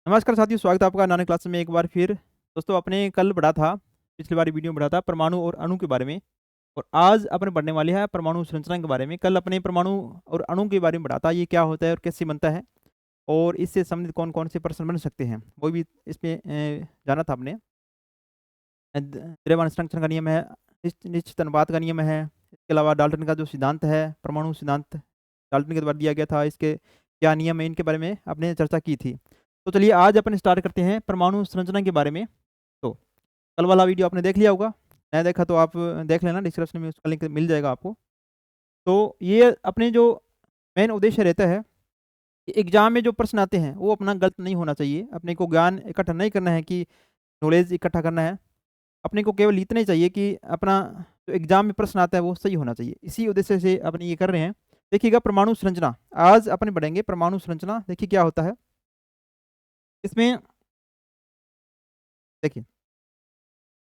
नमस्कार साथियों, स्वागत है आपका नानक क्लास में एक बार फिर। दोस्तों, अपने कल पढ़ा था, पिछली बार वीडियो में पढ़ा था परमाणु और अणु के बारे में। और आज अपने पढ़ने वाले हैं परमाणु संरचना के बारे में। कल अपने परमाणु और अणु के बारे में पढ़ा था, ये क्या होता है और कैसे बनता है और इससे संबंधित कौन कौन से प्रश्न बन सकते हैं, वो भी इसमें जाना था आपने। द्रव्यमान संरक्षण का नियम है, निश्चित अनुपात का नियम है, इसके अलावा डाल्टन का जो सिद्धांत है, परमाणु सिद्धांत डाल्टन के द्वारा दिया गया था, इसके क्या नियम है, इनके बारे में आपने चर्चा की थी। तो चलिए आज अपन स्टार्ट करते हैं परमाणु संरचना के बारे में। तो कल वाला वीडियो आपने देख लिया होगा, नहीं देखा तो आप देख लेना, डिस्क्रिप्शन में उसका लिंक मिल जाएगा आपको। तो ये अपने जो मेन उद्देश्य रहता है कि एग्जाम में जो प्रश्न आते हैं वो अपना गलत नहीं होना चाहिए। अपने को ज्ञान इकट्ठा नहीं करना है कि नॉलेज इकट्ठा करना है, अपने को केवल इतना ही चाहिए कि अपना जो एग्जाम में प्रश्न आता है वो सही होना चाहिए। इसी उद्देश्य से अपने ये कर रहे हैं। देखिएगा, परमाणु संरचना आज अपन पढ़ेंगे। परमाणु संरचना देखिए क्या होता है इसमें। देखिए,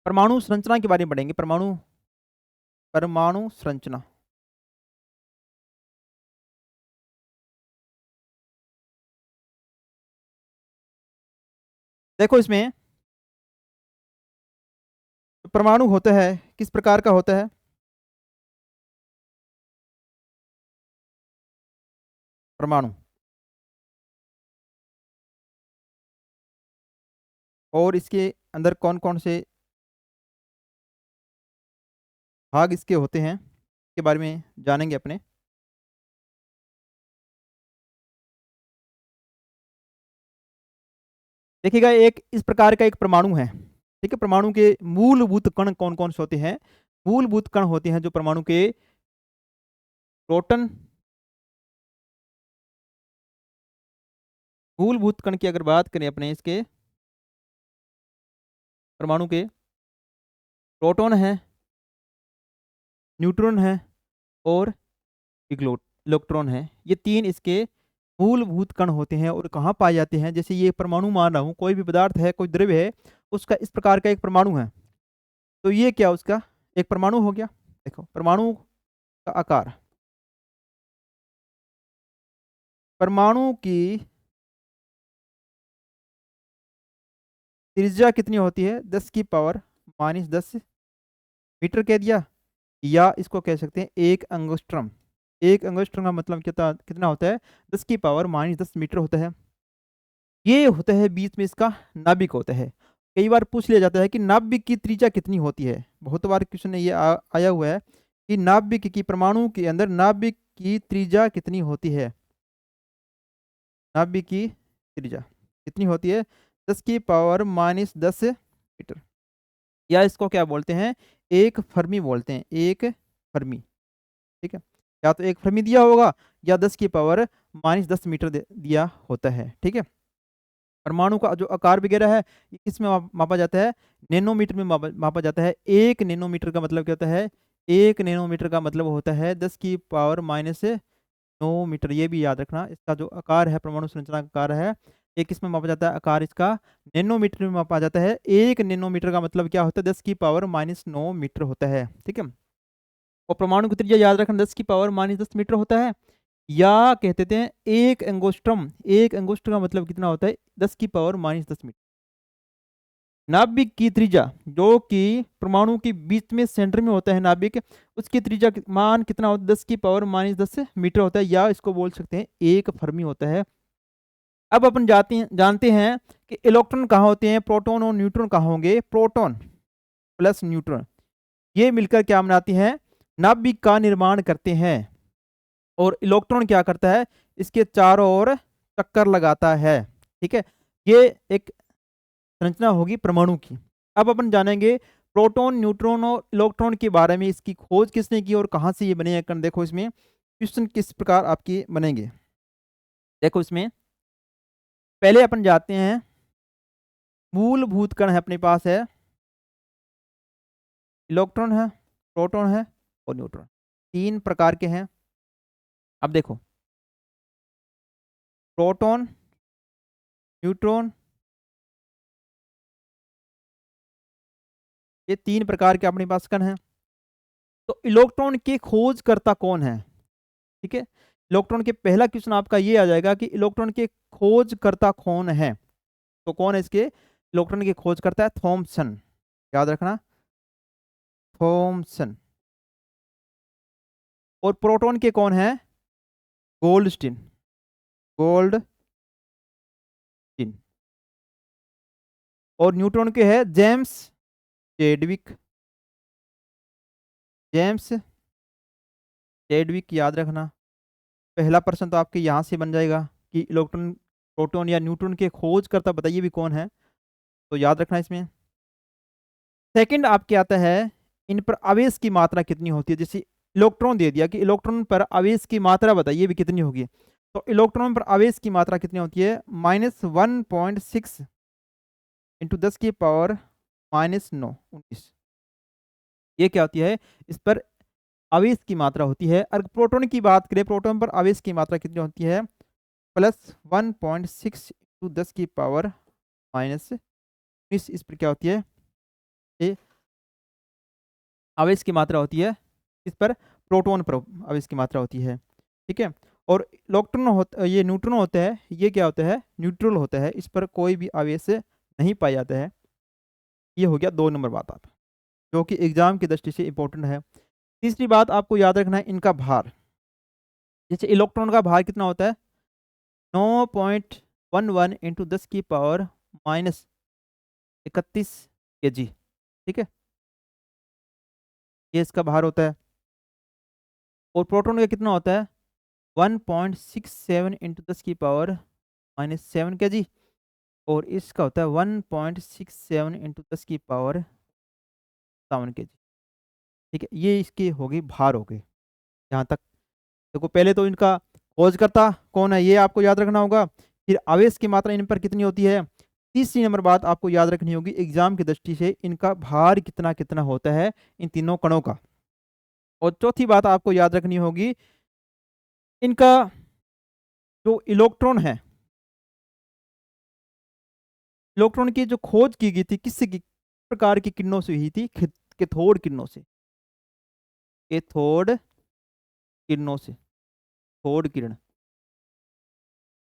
परमाणु संरचना के बारे में पढ़ेंगे। परमाणु परमाणु संरचना देखो, इसमें परमाणु होता है किस प्रकार का होता है। परमाणु और इसके अंदर कौन कौन से भाग इसके होते हैं के बारे में जानेंगे अपने। देखिएगा, एक इस प्रकार का एक परमाणु है। ठीक है, परमाणु के मूलभूत कण कौन कौन से होते हैं। मूलभूत कण होते हैं जो परमाणु के प्रोटॉन। मूलभूत कण की अगर बात करें अपने, इसके परमाणु के प्रोटॉन है, न्यूट्रॉन है और इलेक्ट्रॉन है। ये तीन इसके मूलभूत कण होते हैं और कहाँ पाए जाते हैं। जैसे ये परमाणु मान रहा हूँ, कोई भी पदार्थ है, कोई द्रव्य है, उसका इस प्रकार का एक परमाणु है। तो ये क्या उसका एक परमाणु हो गया। देखो, परमाणु का आकार, परमाणु की त्रिज्या कितनी होती है, 10⁻⁻10 मीटर कह दिया, या इसको कह सकते हैं 1 एंगस्ट्रम। 1 एंगस्ट्रम का मतलब कितना कितना होता है, 10⁻10 मीटर होता है। ये होता है बीच में इसका नाभिक होता है। कई बार पूछ लिया जाता है कि नाभिक की त्रिज्या कितनी होती है। बहुत बार क्वेश्चन में ये आया हुआ है कि नाभिक की, परमाणु के अंदर नाभिक की त्रिज्या कितनी होती है। नाभिक की त्रिज्या कितनी होती है, 10⁻10 मीटर, या इसको क्या बोलते हैं, एक फर्मी बोलते हैं, एक फर्मी। ठीक है, या तो एक फर्मी दिया होगा या 10⁻10 मीटर दिया होता है। ठीक है, परमाणु का जो आकार वगैरह है ये किस में मापा जाता है, नैनोमीटर में मापा जाता है। 1 नैनोमीटर का मतलब क्या होता है, 1 नैनोमीटर का मतलब होता है 10⁻⁹ ये भी याद रखना। इसका जो आकार है, परमाणु संरचना का आकार है, ये किस में मापा जाता है, आकार इसका नैनोमीटर में मापा जाता है। 1 नैनोमीटर का मतलब क्या होता है, 10⁻⁹ मीटर होता है। ठीक है, और परमाणु की त्रिज्या याद रखना 10⁻⁻10 मीटर होता है। या कहते हैं 1 एंगस्ट्रम। 1 एंगस्ट्रम का मतलब कितना होता है, 10⁻⁻10 मीटर। नाभिक की त्रिज्या जो कि परमाणु के बीच में सेंटर में होता है नाभिक, उसकी त्रिज्या मान कितना होता है, 10⁻10 मीटर होता है, या इसको बोल सकते हैं एक फर्मी होता है। अब अपन जानते हैं कि इलेक्ट्रॉन कहाँ होते हैं, प्रोटॉन और न्यूट्रॉन कहाँ होंगे। प्रोटॉन प्लस न्यूट्रॉन ये मिलकर क्या बनाती हैं, नाभिक का निर्माण करते हैं। और इलेक्ट्रॉन क्या करता है, इसके चारों ओर चक्कर लगाता है। ठीक है, ये एक संरचना होगी परमाणु की। अब अपन जानेंगे प्रोटॉन, न्यूट्रॉन और इलेक्ट्रॉन के बारे में। इसकी खोज किसने की और कहाँ से ये बने हैं कण। देखो, इसमें क्वेश्चन किस प्रकार आपके बनेंगे। देखो, इसमें पहले अपन जाते हैं, मूलभूत कण है अपने पास है, इलेक्ट्रॉन है, प्रोटॉन है और न्यूट्रॉन। तीन प्रकार के हैं। अब देखो, प्रोटॉन, न्यूट्रॉन, ये तीन प्रकार के अपने पास कण हैं। तो इलेक्ट्रॉन के खोजकर्ता कौन है। ठीक है, इलेक्ट्रॉन के पहला क्वेश्चन आपका ये आ जाएगा कि इलेक्ट्रॉन के खोजकर्ता कौन है। तो कौन है इसके इलेक्ट्रॉन की खोज करता है? थॉमसन, याद रखना, थॉमसन। और प्रोटॉन के कौन है? Goldstein, Goldstein. और न्यूट्रॉन के है जेम्स चैडविक, जेम्स चैडविक, याद रखना। पहला प्रश्न तो आपके यहाँ से बन जाएगा कि इलेक्ट्रॉन, प्रोटॉन या न्यूट्रॉन के खोज करता बताइए भी कौन है, तो याद रखना इसमें। सेकंड आपके आता है इन पर आवेश की मात्रा कितनी होती है। जैसे इलेक्ट्रॉन दे दिया कि इलेक्ट्रॉन पर आवेश की मात्रा बताइए भी कितनी होगी, तो इलेक्ट्रॉन पर आवेश की मात्रा कितनी होती है? -1.6 इंटू 10⁻⁻9 19। ये क्या होती है? इस पर आवेश की मात्रा होती है। अगर प्रोटॉन की बात करें, प्रोटॉन पर आवेश की मात्रा कितनी होती है? +1.6 इंटू 10⁻⁻19। इस पर क्या होती है? ये आवेश की मात्रा होती है। इस पर प्रोटॉन पर आवेश की मात्रा होती है, ठीक है। और इलेक्ट्रॉन होता, ये न्यूट्रॉन होता है, ये क्या होता है? न्यूट्रल होता है, इस पर कोई भी आवेश नहीं पाया जाता है। ये हो गया 2 नंबर बात आप, जो कि एग्जाम की दृष्टि से इंपॉर्टेंट है। तीसरी बात आपको याद रखना है इनका भार। जैसे इलेक्ट्रॉन का भार कितना होता है? 9.11 इंटू 10⁻31 kg, ठीक है, ये इसका भार होता है। और प्रोटॉन का कितना होता है? 1.67 इंटू 10⁻⁻7 kg। और इसका होता है 1.67 इंटू 10⁻7 kg, ठीक है। ये इसके हो गई, भार हो गए यहाँ तक। देखो पहले तो इनका खोजकर्ता कौन है ये आपको याद रखना होगा, फिर आवेश की मात्रा इन पर कितनी होती है। तीसरी नंबर बात आपको याद रखनी होगी एग्जाम की दृष्टि से, इनका भार कितना कितना होता है इन तीनों कणों का। और चौथी बात आपको याद रखनी होगी इनका जो इलेक्ट्रॉन है, इलेक्ट्रॉन की जो खोज की गई थी किससे की प्रकार की किरणों से हुई थी? कैथोड किरणों से, कैथोड किरणों से, कैथोड किरण।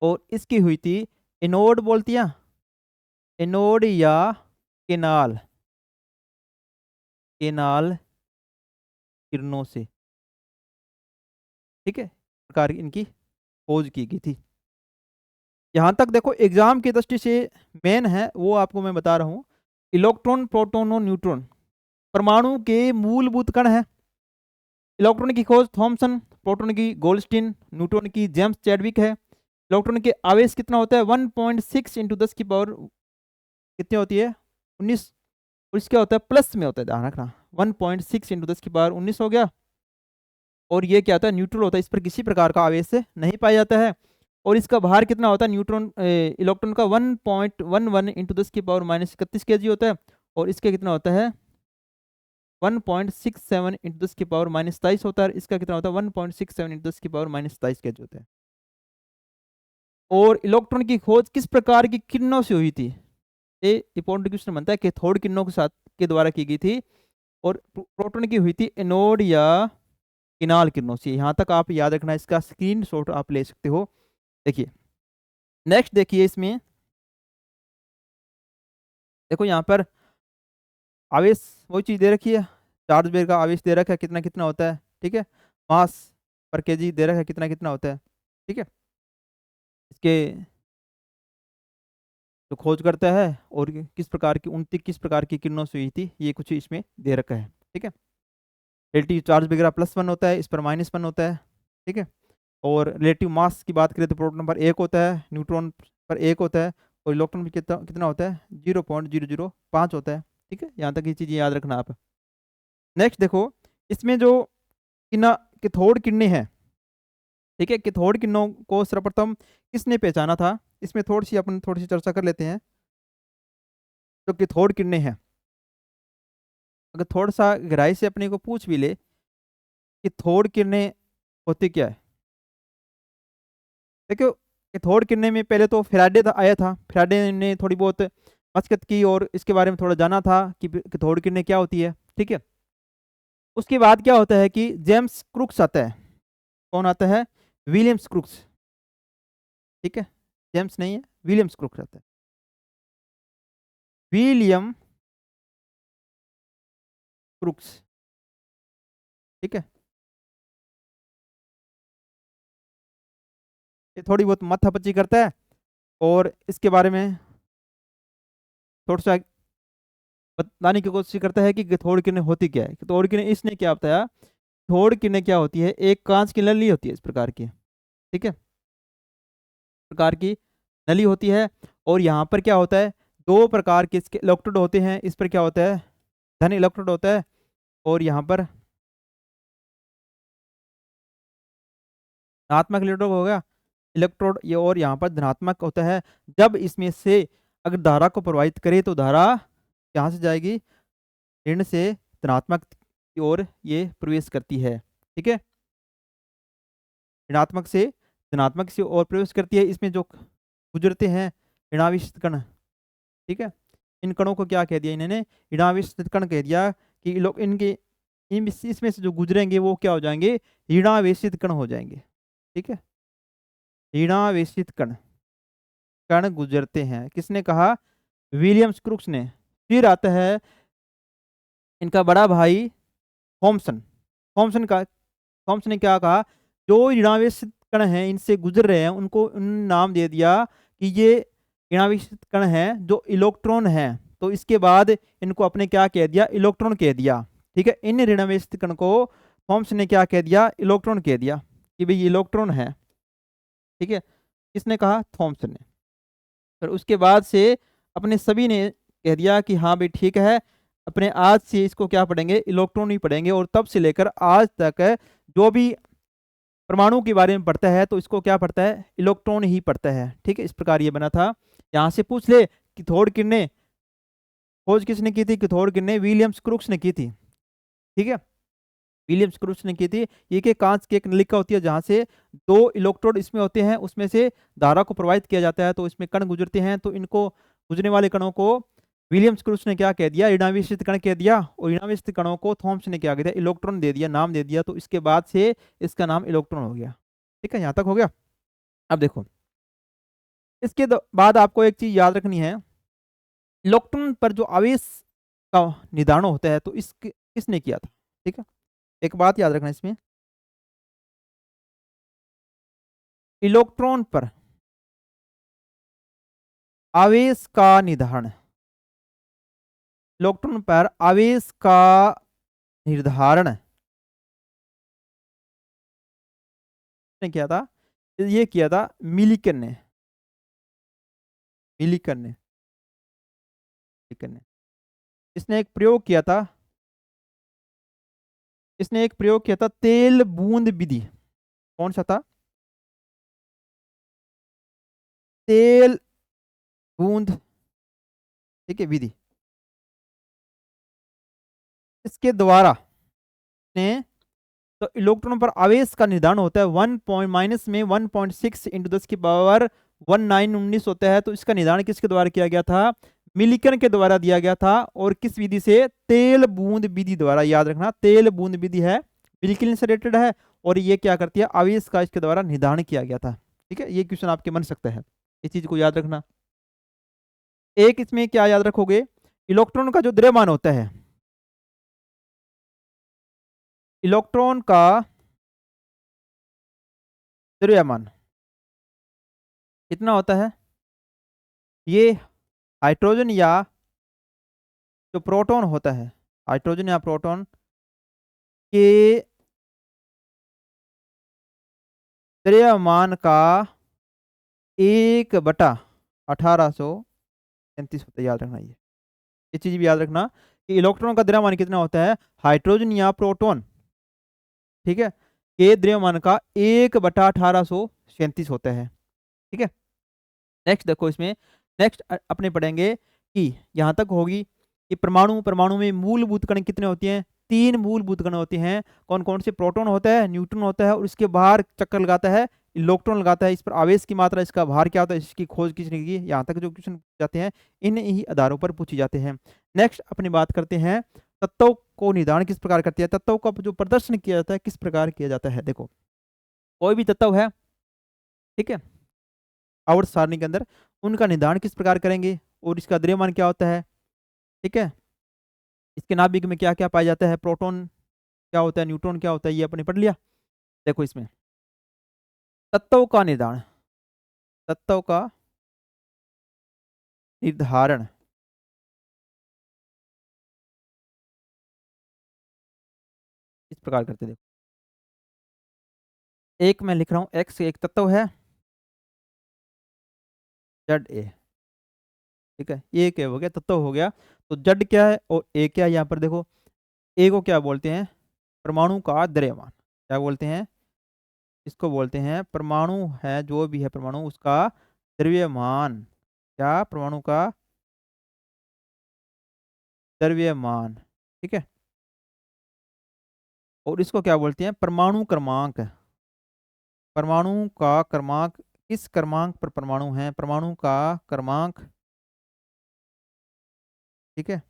और इसकी हुई थी एनोड बोलती है, एनोड या केनाल, केनाल किरणों से, ठीक है, प्रकार की इनकी खोज की गई थी। यहाँ तक देखो एग्जाम की दृष्टि से मेन है वो आपको मैं बता रहा हूँ, इलेक्ट्रॉन प्रोटॉन और न्यूट्रॉन परमाणु के मूलभूत कण है। इलेक्ट्रॉन की खोज थॉमसन, प्रोटॉन की गोल्डस्टीन, न्यूट्रॉन की जेम्स चैडविक है। इलेक्ट्रॉन के आवेश कितना होता है? 1.6 इंटू 10⁻, कितनी होती है? 19। और इसका होता है प्लस में होता है, ध्यान रखना, 1.6 इंटू 10⁻19 हो गया। और ये क्या होता है? न्यूट्रल होता है, इस पर किसी प्रकार का आवेश नहीं पाया जाता है। और इसका भार कितना होता है? न्यूट्रॉन इलेक्ट्रॉन का 1.11 इंटू 10⁻31 kg होता है। और इसका कितना होता है? 1.67 इंटू 10⁻23 होता है। इसका कितना होता है? 1.67 इंटू 10⁻23 kg होता है। और इलेक्ट्रॉन की खोज किस प्रकार की किरणों से हुई थी? ये इंपॉर्टेंट क्वेश्चन बनता है, कैथोड किरणों के साथ के द्वारा की गई थी। और प्रोटॉन की हुई थी एनोड या किनाल किरणों से। यहाँ तक आप याद रखना, इसका स्क्रीनशॉट आप ले सकते हो। देखिए नेक्स्ट, देखिए इसमें देखो यहाँ पर आवेश वही चीज दे रखी है, चार्ज बेयर का आवेश दे रखा है कितना कितना होता है, ठीक है। मास पर केजी दे रखा है कितना कितना होता है, ठीक है। इसके जो खोज करता है और किस प्रकार की 29 किस प्रकार की किरणों से हुई थी, ये कुछ इसमें दे रखा है, ठीक है। रिलेटिव चार्ज वगैरह +1 होता है, इस पर -1 होता है, ठीक है। और रिलेटिव मास की बात करें तो प्रोटॉन पर 1 होता है, न्यूट्रॉन पर 1 होता है, और इलेक्ट्रॉन पर कितना कितना होता है? 0.005 होता है, ठीक है। यहाँ तक ये चीज़ें याद रखना आप। नेक्स्ट देखो इसमें जो किना कैथोड किरणें हैं, ठीक है, कैथोड किरणों को सर्वप्रथम किसने पहचाना था? इसमें अपन थोड़ी सी चर्चा कर लेते हैं। जो कैथोड किरणें हैं, अगर थोड़ा सा गहराई से अपने को पूछ भी ले कि कैथोड किरणें होती क्या है। देखो कैथोड किरणें में पहले तो फैराडे आया था, फैराडे ने थोड़ी बहुत मशक्कत की और इसके बारे में थोड़ा जाना था कि कैथोड किरणें क्या होती है, ठीक है। उसके बाद क्या होता है कि जेम्स क्रुक्स आता है। कौन आता है? विलियम्स क्रुक्स, ठीक है, जेम्स नहीं है, विलियम्स क्रुक्स आता है। William crooks. ठीक है, ये थोड़ी बहुत माथापच्ची करता है और इसके बारे में थोड़ा सा बताने की कोशिश करता है कि थोड़ किरणें होती क्या है। थोड़ किरणें इसने क्या बताया, थोड़ किरणें क्या होती है, एक कांच की नली होती है इस प्रकार की। ठीक है, प्रकार की नली होती है, और यहाँ पर क्या होता है, दो प्रकार के इसके इलेक्ट्रोड होते हैं। इस पर क्या होता है, धन इलेक्ट्रोड होता है, और यहाँ पर धनात्मक इलेक्ट्रोड हो गया इलेक्ट्रोड ये, और यहाँ पर धनात्मक होता है। जब इसमें से अगर धारा को प्रवाहित करे तो धारा यहाँ से जाएगी, ऋण से धनात्मक की ओर ये प्रवेश करती है। ठीक है, ऋणात्मक से धनात्मक की ओर प्रवेश करती है। इसमें जो गुजरते हैं ऋणावेशित कण, ठीक है, इन कणों को क्या कह दिया इन्होंने, ऋणावेशित कण कह दिया कि लोग इनके इसमें से जो गुजरेंगे वो क्या हो जाएंगे, ऋणावेशित कण हो जाएंगे। ठीक है, ऋणावेशित कण, कण गुजरते हैं, किसने कहा, विलियम्स क्रुक्स ने। फिर आता है इनका बड़ा भाई थॉमसन। थॉमसन ने क्या कहा, जो ऋणावेशित कण हैं इनसे गुजर रहे हैं उनको नाम दे दिया कि ये ऋणावेशित कण हैं जो इलेक्ट्रॉन हैं। तो इसके बाद इनको अपने क्या कह दिया, इलेक्ट्रॉन कह दिया। ठीक है, इन ऋणावेशित कण को थॉमसन ने क्या कह दिया, इलेक्ट्रॉन कह दिया कि भाई ये इलेक्ट्रॉन है। ठीक है, किसने कहा, थॉमसन ने। फिर उसके बाद से अपने सभी ने कह दिया कि हाँ भाई ठीक है, अपने आज से इसको क्या पढ़ेंगे, इलेक्ट्रॉन ही पढ़ेंगे। और तब से लेकर आज तक जो भी परमाणु के बारे में पढ़ता है तो इसको क्या पढ़ता है, इलेक्ट्रॉन ही पढ़ता है। ठीक है, इस प्रकार ये बना था। यहाँ से पूछ ले कि थोड़ किरणें खोज किसने की थी, कि थोड़ किरणें विलियम्स क्रुक्स ने की थी। ठीक है, विलियम्स क्रुक्स ने की थी। ये के कांच की एक नलिका होती है जहां से दो इलेक्ट्रोड इसमें होते हैं, उसमें से धारा को प्रवाहित किया जाता है, तो इसमें कण गुजरते हैं। तो इनको गुजरने वाले कणों को विलियम्स क्रुक्स ने क्या कह दिया, ऋणावेशित कण कह दिया, और ऋणावेशित कणों को थॉमसन ने क्या कह दिया, इलेक्ट्रॉन दे दिया, नाम दे दिया। तो इसके बाद से इसका नाम इलेक्ट्रॉन हो गया। ठीक है, यहाँ तक हो गया। अब देखो, इसके बाद आपको एक चीज याद रखनी है, इलेक्ट्रॉन पर जो आवेश का निदान होता है तो इस किसने किया था। ठीक है, एक बात याद रखना इसमें, इलेक्ट्रॉन पर आवेश का निर्धारण, इलेक्ट्रॉन पर आवेश का निर्धारण ने किया था, ये किया था मिलिकन ने। मिलिकन ने, मिलिकन ने इसने एक प्रयोग किया था, इसने एक प्रयोग किया था तेल बूंद विधि। कौन सा था, तेल बूंद, ठीक है, विधि। इसके द्वारा ने तो इलेक्ट्रॉन पर आवेश का निर्धारण होता है 1 पॉइंट माइनस में 1.6 इंटू 10 की पावर 19 होता है। तो इसका निर्धारण किसके द्वारा किया गया था, मिलिकन के द्वारा दिया गया था। और किस विधि से, तेल बूंद विधि द्वारा। याद रखना, तेल बूंद विधि है, मिलिकन से रिलेटेड है, और ये क्या करती है, आवेश का इसके द्वारा निर्धारण किया गया था। ठीक है, ये क्वेश्चन आपके बन सकता है, इस चीज को याद रखना। एक इसमें क्या याद रखोगे, इलेक्ट्रॉन का जो द्रव्यमान होता है, इलेक्ट्रॉन का द्रव्यमान कितना होता है, ये हाइड्रोजन या जो प्रोटॉन होता है, हाइड्रोजन या प्रोटॉन के द्रव्यमान का 1/1833 होता है। याद रखना, ये चीज भी याद रखना कि इलेक्ट्रॉन का द्रव्यमान कितना होता है, हाइड्रोजन या प्रोटॉन, ठीक है, के द्रव्यमान का 1/1833 होता है। ठीक है, नेक्स्ट देखो, इसमें नेक्स्ट अपने पढ़ेंगे कि यहाँ तक होगी कि परमाणु, परमाणु में मूलभूत कण कितने होते हैं, 3 मूलभूत कण होते हैं। कौन कौन से, प्रोटॉन होता है, न्यूट्रॉन होता है, और इसके बाहर चक्कर लगाता है इलेक्ट्रॉन लगाता है। इस पर आवेश की मात्रा, इसका भार क्या होता है, इसकी खोज किसने की। यहाँ तक जो क्वेश्चन जाते हैं इन ही आधारों पर पूछे जाते हैं। नेक्स्ट अपनी बात करते हैं तत्वों को निर्धारण किस प्रकार करती है, तत्वों का जो प्रदर्शन किया जाता है किस प्रकार किया जाता है। देखो, कोई भी तत्व है, ठीक है, आवर्त सारणी के अंदर, उनका निर्धारण किस प्रकार करेंगे और इसका द्रव्यमान क्या होता है। ठीक है। इसके नाभिक में क्या क्या पाया जाता है, प्रोटॉन क्या होता है, न्यूट्रॉन क्या होता है, ये अपने पढ़ लिया। देखो इसमें तत्वों का निर्धारण, तत्वों का निर्धारण इस प्रकार करते हैं। देखो एक मैं लिख रहा हूँ, एक्स एक तत्व है, जेड ए, ठीक है, ये क्या हो गया, तत्व हो गया। तो जेड क्या है और ए क्या है, यहाँ पर देखो ए को क्या बोलते हैं, परमाणु का द्रव्यमान, क्या बोलते हैं, इसको बोलते हैं परमाणु है, जो भी है परमाणु उसका द्रव्यमान, क्या, परमाणु का द्रव्यमान, ठीक है। और इसको क्या बोलते हैं, परमाणु क्रमांक, परमाणु का क्रमांक, किस क्रमांक पर परमाणु है, परमाणु का क्रमांक, ठीक है।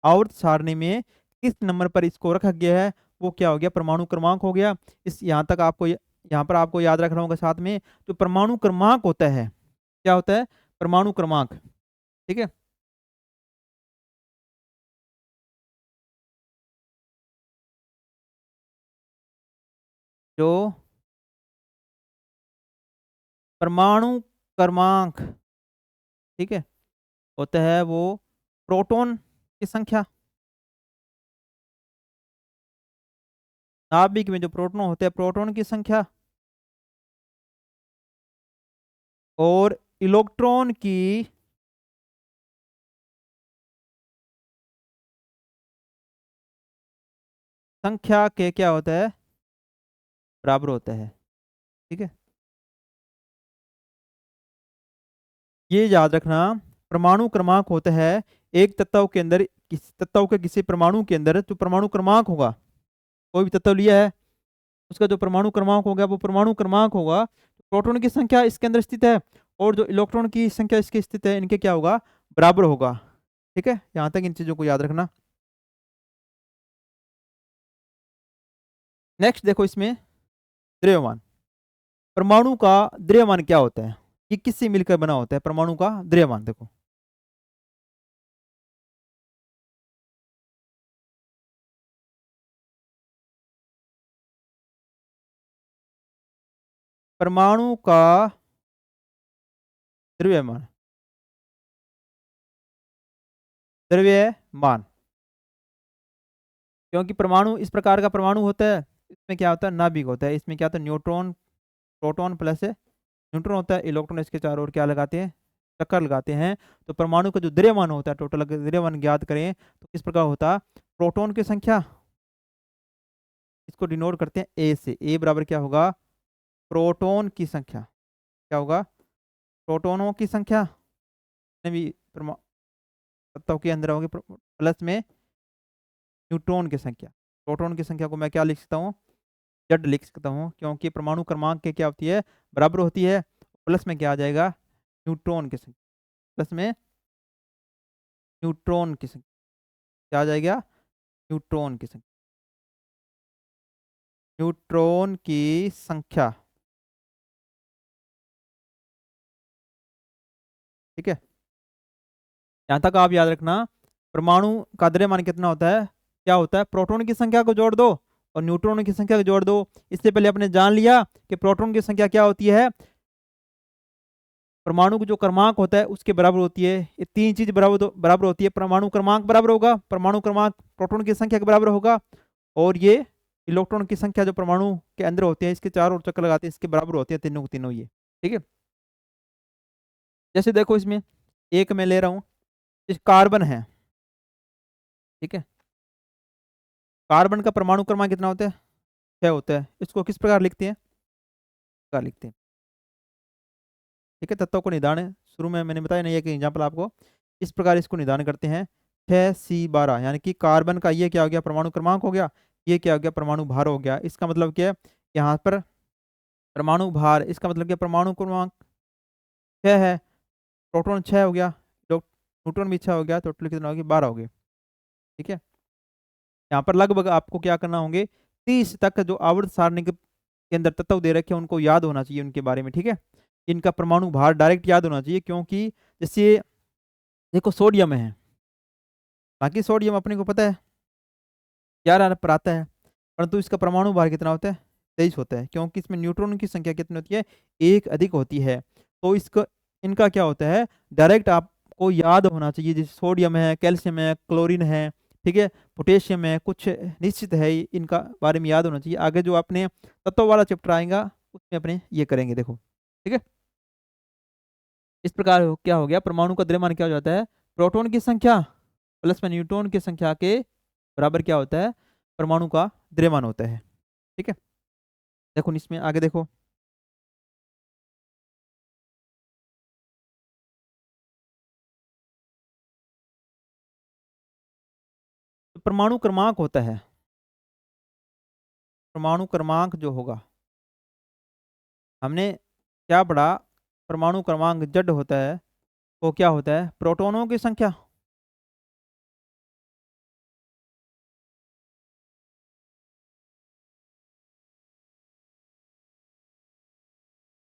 आवर्त सारणी में किस नंबर पर इसको रखा गया है, वो क्या हो गया, परमाणु क्रमांक हो गया। इस यहाँ तक आपको यहाँ पर आपको याद रखना होगा साथ में, जो परमाणु क्रमांक होता है, क्या होता है, परमाणु क्रमांक, ठीक है। जो परमाणु क्रमांक, ठीक है, होता है वो प्रोटॉन की संख्या, नाभिक में जो प्रोटॉन होते हैं प्रोटॉन की संख्या, और इलेक्ट्रॉन की संख्या के क्या होता है, बराबर होता है, ठीक है। ये याद रखना, परमाणु क्रमांक होता है एक तत्व के अंदर, किसी तत्व के किसी परमाणु के अंदर जो परमाणु क्रमांक होगा, कोई भी तत्व लिया है उसका जो परमाणु क्रमांक होगा वो परमाणु क्रमांक होगा, प्रोटॉन की संख्या इसके अंदर स्थित है और जो इलेक्ट्रॉन की संख्या इसके स्थित है, इनके क्या होगा, बराबर होगा, ठीक है। यहाँ तक इन चीजों को याद रखना। नेक्स्ट देखो इसमें द्रव्यमान, परमाणु का द्रव्यमान क्या होता है, ये किससे मिलकर बना होता है, परमाणु का द्रव्यमान देखो, परमाणु का द्रव्यमान, द्रव्यमान, क्योंकि परमाणु इस प्रकार का परमाणु होता है, इसमें क्या होता है, नाभिक होता है, इसमें क्या होता है, न्यूट्रॉन, प्रोटॉन प्लस न्यूट्रॉन होता है, इलेक्ट्रॉन इसके चारों ओर क्या लगाते हैं, चक्कर लगाते हैं। तो परमाणु का जो द्रव्यमान होता है, टोटल द्रव्यमान ज्ञात करें तो किस प्रकार होता, प्रोटॉन की संख्या, इसको डिनोट करते हैं ए से, ए बराबर क्या होगा, प्रोटॉन की संख्या, क्या होगा, प्रोटॉनों की संख्या, भी तत्व के अंदर होगी, प्लस में न्यूट्रॉन की संख्या, प्रोटॉन की संख्या को मैं क्या लिख सकता हूँ, जेड लिख सकता हूँ, क्योंकि परमाणु क्रमांक के क्या होती है, बराबर होती है, प्लस में क्या आ जाएगा, न्यूट्रॉन की संख्या, प्लस में न्यूट्रॉन की संख्या, क्या आ जाएगा, न्यूट्रॉन की संख्या, न्यूट्रॉन की संख्या, ठीक है। यहाँ तक आप याद रखना, परमाणु का द्रव्यमान कितना होता है, क्या होता है, प्रोटॉन की संख्या को जोड़ दो और न्यूट्रॉन की संख्या को जोड़ दो। इससे पहले आपने जान लिया कि प्रोटॉन की संख्या क्या होती है, परमाणु का जो क्रमांक होता है उसके बराबर होती है, ये तीन चीज बराबर होती है, परमाणु क्रमांक बराबर होगा, परमाणु क्रमांक प्रोटॉन की संख्या के बराबर होगा, और ये इलेक्ट्रॉन की संख्या जो परमाणु के अंदर होती है इसके चारों ओर चक्कर लगाते हैं इसके बराबर होती है, तीनों तीनों ये, ठीक है। जैसे देखो इसमें एक मैं ले रहा हूँ, इस कार्बन है, ठीक है, कार्बन का परमाणु क्रमांक कितना होता है, 6 होता है, इसको किस प्रकार लिखते हैं, क्या लिखते हैं, ठीक है। तत्वों को निदान शुरू में मैंने बताया नहीं है कि एग्जाम्पल आपको, इस प्रकार इसको निदान करते हैं, 6C12, यानी कि कार्बन का ये क्या हो गया, परमाणु क्रमांक हो गया, ये क्या हो गया, परमाणु भार हो गया। इसका मतलब क्या है, यहाँ पर परमाणु भार, इसका मतलब क्या, परमाणु क्रमांक 6 है, प्रोटॉन 6 हो गया, न्यूट्रॉन भी 6 हो गया, टोटल कितना हो गया, 12 हो गए, ठीक है। यहाँ पर लगभग आपको क्या करना होंगे, 30 तक जो आवर्त सारणी के अंदर तत्व दे रखे हैं उनको याद होना चाहिए उनके बारे में, ठीक है। इनका परमाणु भार डायरेक्ट याद होना चाहिए, क्योंकि जैसे देखो सोडियम है, बाकी सोडियम अपने को पता है 11 पर आता है, परंतु इसका परमाणु भार कितना होता है 23 होता है, क्योंकि इसमें न्यूट्रॉन की संख्या कितनी होती है, एक अधिक होती है। तो इसका इनका क्या होता है, डायरेक्ट आपको याद होना चाहिए, जैसे सोडियम है, कैल्शियम है, क्लोरीन है, ठीक है, पोटेशियम है, कुछ निश्चित है, इनका बारे में याद होना चाहिए। आगे जो अपने तत्व वाला चैप्टर आएगा उसमें अपने ये करेंगे, देखो ठीक है। इस प्रकार क्या हो गया, परमाणु का द्रव्यमान क्या हो जाता है, प्रोटॉन की संख्या प्लस में न्यूट्रॉन की संख्या के बराबर क्या होता है, परमाणु का द्रव्यमान होता है, ठीक है। देखो इसमें आगे देखो, तो परमाणु क्रमांक होता है, परमाणु क्रमांक जो होगा, हमने क्या पढ़ा, परमाणु क्रमांक जड होता है, वो क्या होता है, प्रोटॉनों की संख्या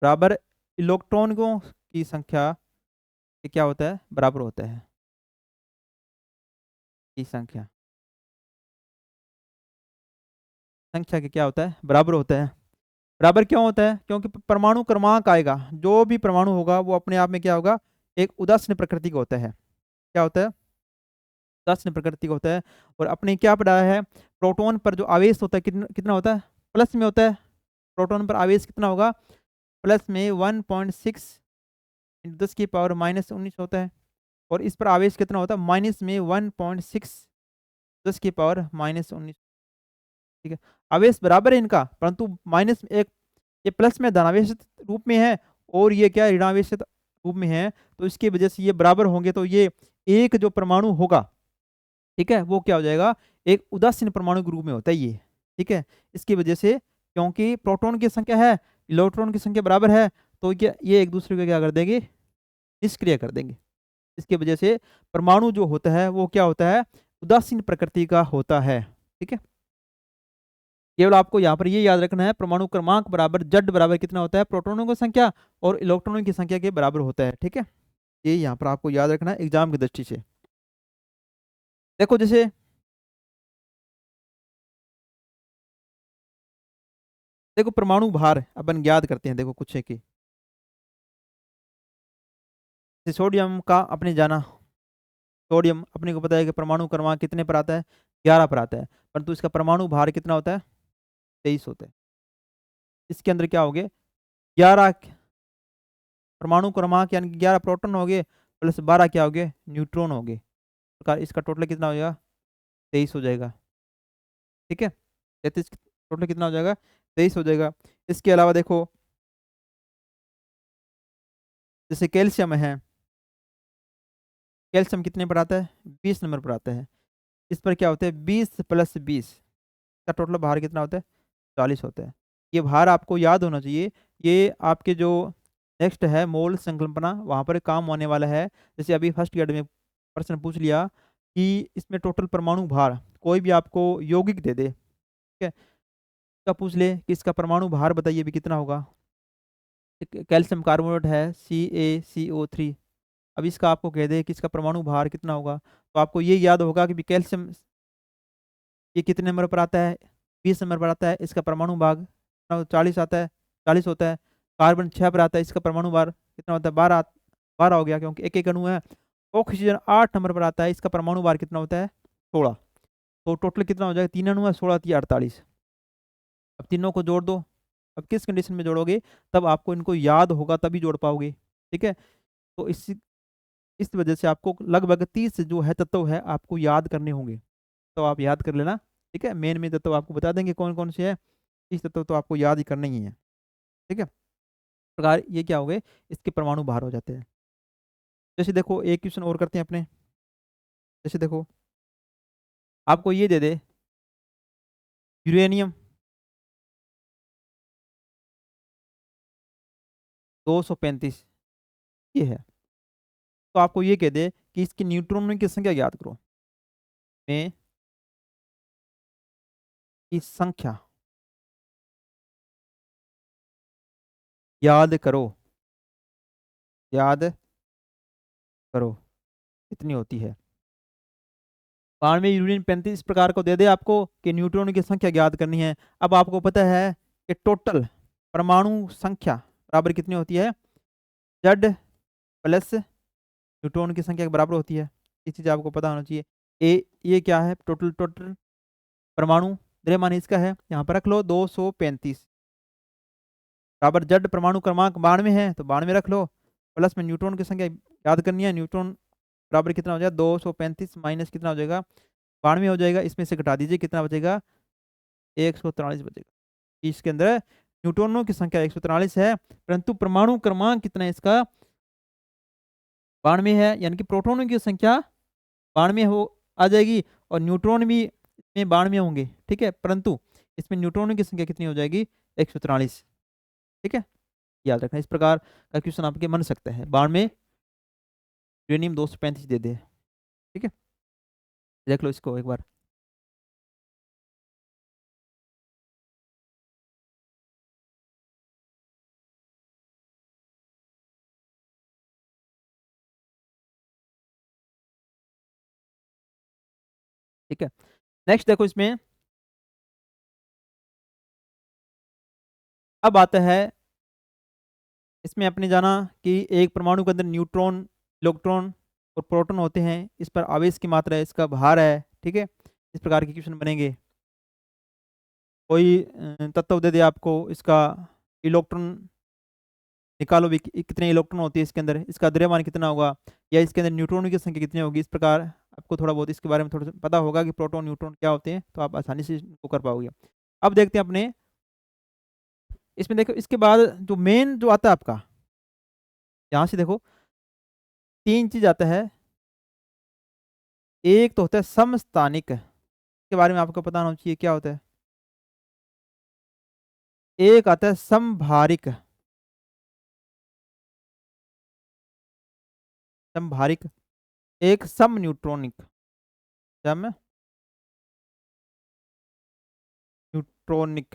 बराबर इलेक्ट्रॉनों की संख्या के क्या होता है, बराबर होता है, की संख्या संख्या के क्या होता है, बराबर होता है। बराबर क्यों होता है, क्योंकि परमाणु क्रमांक आएगा, जो भी परमाणु होगा वो अपने आप में क्या होगा, एक उदासीन प्रकृति का होता है। क्या होता है, उदासीन प्रकृति का होता है। और अपने क्या पढ़ा है, प्रोटॉन पर जो आवेश होता है कितना कितना होता है, प्लस में होता है। प्रोटॉन पर आवेश कितना होगा, प्लस में 1.6 × 10⁻⁻19 होता है। और इस पर आवेश कितना होता है, माइनस में 1.6 10⁻⁻19, ठीक है। आवेश बराबर है इनका, परंतु माइनस एक, ये प्लस में धनावेशित रूप में है और ये क्या ऋणावेशित रूप में है, तो इसकी वजह से ये बराबर होंगे, तो ये एक जो परमाणु होगा, ठीक है, वो क्या हो जाएगा, एक उदासीन परमाणु के रूप में होता है ये, ठीक है। इसकी वजह से, क्योंकि प्रोटॉन की संख्या है, इलेक्ट्रॉन की संख्या बराबर है, तो ये एक दूसरे को क्या कर देंगे, निष्क्रिय कर देंगे। इसकी वजह से परमाणु जो होता है वो क्या होता है, उदासीन प्रकृति का होता है, ठीक है। केवल आपको यहाँ पर ये याद रखना है, परमाणु क्रमांक बराबर जड बराबर कितना होता है, प्रोटॉनों की संख्या और इलेक्ट्रॉनों की संख्या के बराबर होता है, ठीक है। ये यहाँ पर आपको याद रखना है एग्जाम की दृष्टि से। देखो जैसे देखो परमाणु भार अपन याद करते हैं, देखो कुछ है कि सोडियम का अपने जाना, सोडियम अपने को पता है कि परमाणु क्रमांक कितने पर आता है, 11 पर आता है, परंतु इसका परमाणु भार कितना होता है, 23 होता है। इसके अंदर क्या हो गए, 11 परमाणु क्रमांक यानी कि 11 प्रोटॉन हो गए, प्लस 12 क्या हो गए, न्यूट्रॉन हो गए, प्रकार इसका टोटल कितना हो जाएगा, 23 हो जाएगा, ठीक है। 33 टोटल कितना हो जाएगा, 23 हो जाएगा। इसके अलावा देखो जैसे कैल्शियम है, कैल्शियम कितने पर आता है, 20 नंबर पर आता है। इस पर क्या होता है, 20 + 20 का टोटल भार कितना होता है, 40 होता है। ये भार आपको याद होना चाहिए, ये आपके जो नेक्स्ट है मोल संकल्पना, वहाँ पर काम आने वाला है। जैसे अभी फर्स्ट ईयर में प्रश्न पूछ लिया कि इसमें टोटल परमाणु भार, कोई भी आपको यौगिक दे दे, ठीक है, का पूछ ले कि इसका परमाणु भार बताइए भी कितना होगा। कैल्शियम कार्बोनेट है CaCO3, अब इसका आपको कह दे कि इसका परमाणु भार कितना होगा, तो आपको ये याद होगा कि कैल्शियम ये कितने नंबर पर आता है, 20 नंबर पर आता है, इसका परमाणु भाग 40 आता है, 40 होता है। कार्बन 6 पर आता है, इसका परमाणु भार कितना होता है, 12 12 हो गया, क्योंकि एक एक अणु है। ऑक्सीजन 8 नंबर पर आता है, इसका परमाणु भार कितना होता है, 16। तो टोटल कितना हो जाएगा, 3 अणु है, 16 3 48। अब तीनों को जोड़ दो, अब किस कंडीशन में जोड़ोगे, तब आपको इनको याद होगा तभी जोड़ पाओगे, ठीक है। तो इस वजह से आपको लगभग 30 जो है तत्व है आपको याद करने होंगे, तो आप याद कर लेना, ठीक है। मेन में तत्व आपको बता देंगे कौन कौन से है, 30 तत्व तो आपको याद ही करने ही है, ठीक है। प्रकार ये क्या हो गए, इसके परमाणु बाहर हो जाते हैं। जैसे देखो एक क्वेश्चन और करते हैं अपने, जैसे देखो आपको ये दे दे यूरेनियम 235, ये है, तो आपको ये कह दे कि इसकी न्यूट्रॉनों की संख्या याद करो, में की संख्या याद करो, याद करो कितनी होती है। 92 यूरेनियम 35 इस प्रकार को दे दे आपको कि न्यूट्रॉन की संख्या ज्ञात करनी है। अब आपको पता है कि टोटल परमाणु संख्या बराबर कितनी होती है, जेड प्लस न्यूट्रॉन की संख्या के बराबर होती है। ये चीज़ आपको पता होना चाहिए। ये क्या है, टोटल टोटल परमाणु द्रव्यमान इसका है, यहाँ पर रख लो 235 बराबर जेड परमाणु क्रमांक 92 है तो 92 रख लो, प्लस में न्यूट्रॉन की संख्या याद करनी है। न्यूट्रॉन बराबर कितना हो जाएगा, 235 माइनस कितना हो जाएगा, 92 हो जाएगा। इसमें से घटा दीजिए कितना बचेगा, 143 बचेगा। इसके अंदर न्यूट्रॉनों की संख्या 143 है, परंतु परमाणु क्रमांक कितना है इसका, 92 है। यानी कि प्रोटॉनों की संख्या 92 हो आ जाएगी और न्यूट्रॉन भी इसमें 92 होंगे, ठीक है। परंतु इसमें न्यूट्रॉनों की संख्या कितनी हो जाएगी, 143, ठीक है। याद रखना, इस प्रकार का क्वेश्चन आपके बन सकता है। 92 यूरेनियम 235 दे दे, ठीक है। देख लो इसको एक बार। ठीक है, नेक्स्ट देखो इसमें अब आता है, इसमें आपने जाना कि एक परमाणु के अंदर न्यूट्रॉन, इलेक्ट्रॉन और प्रोटॉन होते हैं, इस पर आवेश की मात्रा है, इसका भार है, ठीक है। इस प्रकार के क्वेश्चन बनेंगे। कोई तत्व दे दे आपको, इसका इलेक्ट्रॉन निकालो भी कितने इलेक्ट्रॉन होती है इसके अंदर, इसका द्रव्यमान कितना होगा, या इसके अंदर न्यूट्रॉनों की संख्या कितनी होगी। इस प्रकार आपको थोड़ा बहुत इसके बारे में थोड़ा सा पता होगा कि प्रोटॉन न्यूट्रॉन क्या होते हैं, तो आप आसानी से इसको कर पाओगे। अब देखते हैं अपने इसमें, देखो इसके बाद जो मेन जो आता है आपका, यहाँ से देखो तीन चीज आता है। एक तो होता है समस्थानिक, के बारे में आपको पता होना चाहिए क्या होता है। एक आता है समभारिक, समभारिक। एक सम न्यूट्रॉनिक, सम न्यूट्रॉनिक,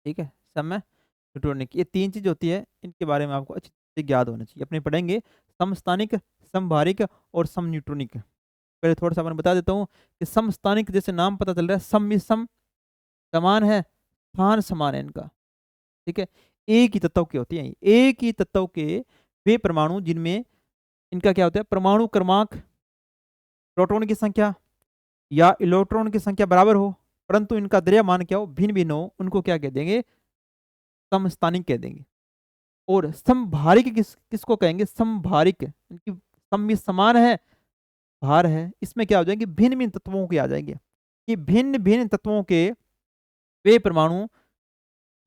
ठीक है, सम न्यूट्रॉनिक। ये तीन चीज होती है, इनके बारे में आपको अच्छी से ज्ञात होना चाहिए। अपने पढ़ेंगे समस्थानिक, समभारिक और सम न्यूट्रॉनिक। पहले थोड़ा सा मैं बता देता हूँ कि समस्थानिक, जैसे नाम पता चल रहा है, सम में सम समान है, स्थान समान है इनका, ठीक है। एक ही तत्व के होते हैं, एक ही तत्व के वे परमाणु जिनमें इनका क्या होता है, परमाणु क्रमांक प्रोटॉन की संख्या या इलेक्ट्रॉन की संख्या बराबर हो, परंतु इनका द्रव्यमान क्या हो, भिन्न भिन्न हो, उनको क्या कह देंगे, समस्थानिक कह देंगे। और समभारिक किसको कहेंगे, समभारिक, इनकी सम में समान है, भार है, इसमें क्या हो जाएंगे, भिन्न भिन्न तत्वों के आ जाएंगे। ये भिन्न भिन्न तत्वों के वे परमाणु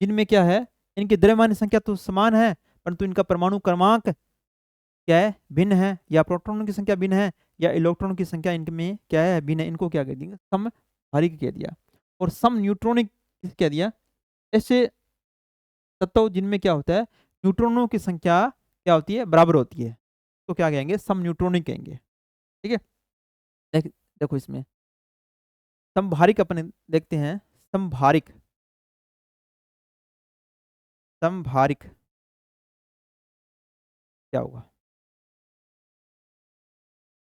जिनमें क्या है, इनकी द्रव्यमान संख्या तो समान है, परंतु इनका परमाणु क्रमांक क्या है, भिन्न है, या प्रोटॉन की संख्या भिन्न है, या इलेक्ट्रॉन की संख्या इनमें क्या है, भिन्न है, इनको क्या कह देंगे, समभारिक कह दिया। और सम न्यूट्रॉनिक कह दिया, ऐसे तत्व जिनमें क्या होता है, न्यूट्रॉनों की संख्या क्या होती है, बराबर होती है, तो क्या कहेंगे, सम न्यूट्रॉनिक कहेंगे, ठीक है। देखो इसमें समभारिक अपने देखते हैं, समभारिक, समभारिक क्या होगा,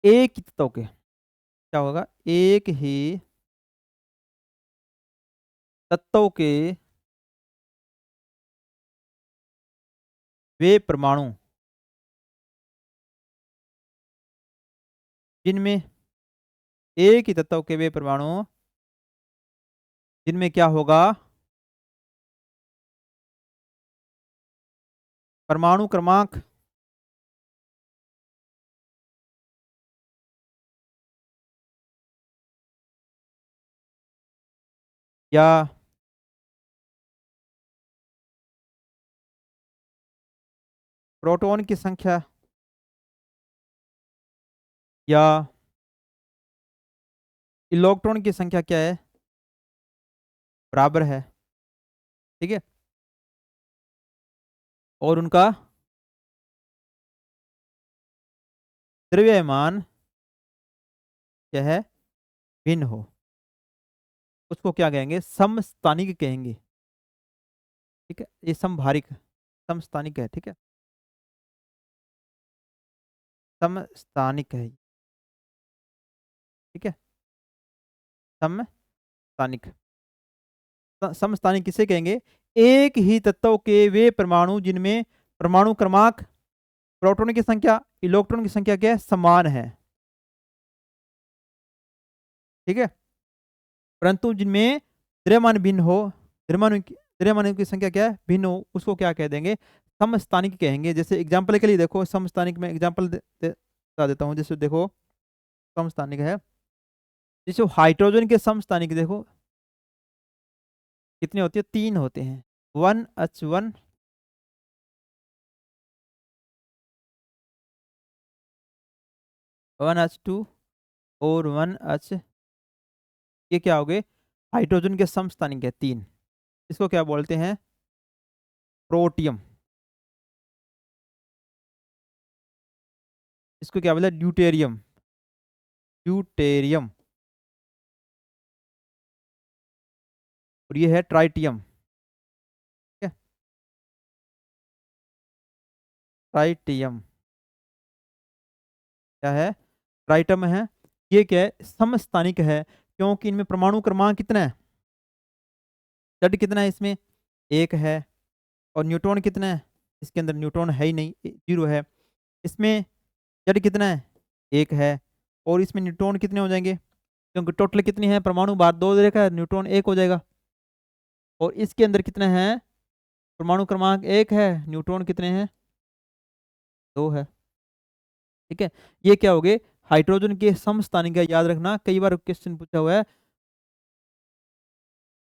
एक ही तत्व के क्या होगा, एक ही तत्व के वे परमाणु जिनमें, एक ही तत्व के वे परमाणु जिनमें क्या होगा, परमाणु क्रमांक या प्रोटॉन की संख्या या इलेक्ट्रॉन की संख्या क्या है, बराबर है, ठीक है। और उनका द्रव्यमान क्या है, भिन्न हो, उसको क्या कहेंगे, समस्थानिक कहेंगे, ठीक है। ये समभारिक समस्थानिक है, ठीक है, समस्थानिक है, ठीक है, समस्थानिक। समस्थानिक किसे कहेंगे? एक ही तत्व के वे परमाणु जिनमें परमाणु क्रमांक, प्रोटॉन की संख्या, इलेक्ट्रॉन की संख्या क्या है, समान है, ठीक है, परंतु जिनमें द्रव्यमान भिन्न हो, द्रव्यमानों की संख्या क्या है, भिन्न हो, उसको क्या कह देंगे, समस्थानिक कहेंगे। जैसे एग्जांपल के लिए देखो, समस्थानिक में एग्जांपल बता देता हूँ। जैसे देखो, समस्थानिक है, जैसे हाइड्रोजन के समस्थानिक देखो कितने होते हैं, 3 होते हैं, 1H1, 1H2 और 1H, ये क्या हो गए, हाइड्रोजन के समस्थानिक है 3। इसको क्या बोलते हैं, प्रोटियम। इसको क्या बोलते हैं, ड्यूटेरियम, ड्यूटेरियम। और ये है ट्राइटियम, ठीक है, ट्राइटियम क्या है, ट्राइटम है। ये क्या है, समस्थानिक है, क्योंकि इनमें परमाणु क्रमांक कितना है, जड कितना है इसमें, 1 है। और न्यूट्रॉन कितना है, इसके अंदर न्यूट्रॉन है ही नहीं, 0 है। इसमें जड कितना है, 1 है। और इसमें न्यूट्रॉन कितने हो जाएंगे, क्योंकि टोटल कितनी है, परमाणु बार 2 दे रखा है, न्यूट्रॉन 1 हो जाएगा। और इसके अंदर कितने हैं, परमाणु क्रमांक 1 है, न्यूट्रॉन कितने हैं, 2 है, ठीक है। ये क्या हो गए, हाइड्रोजन के समस्थानिक है, याद रखना, कई बार क्वेश्चन पूछा हुआ है।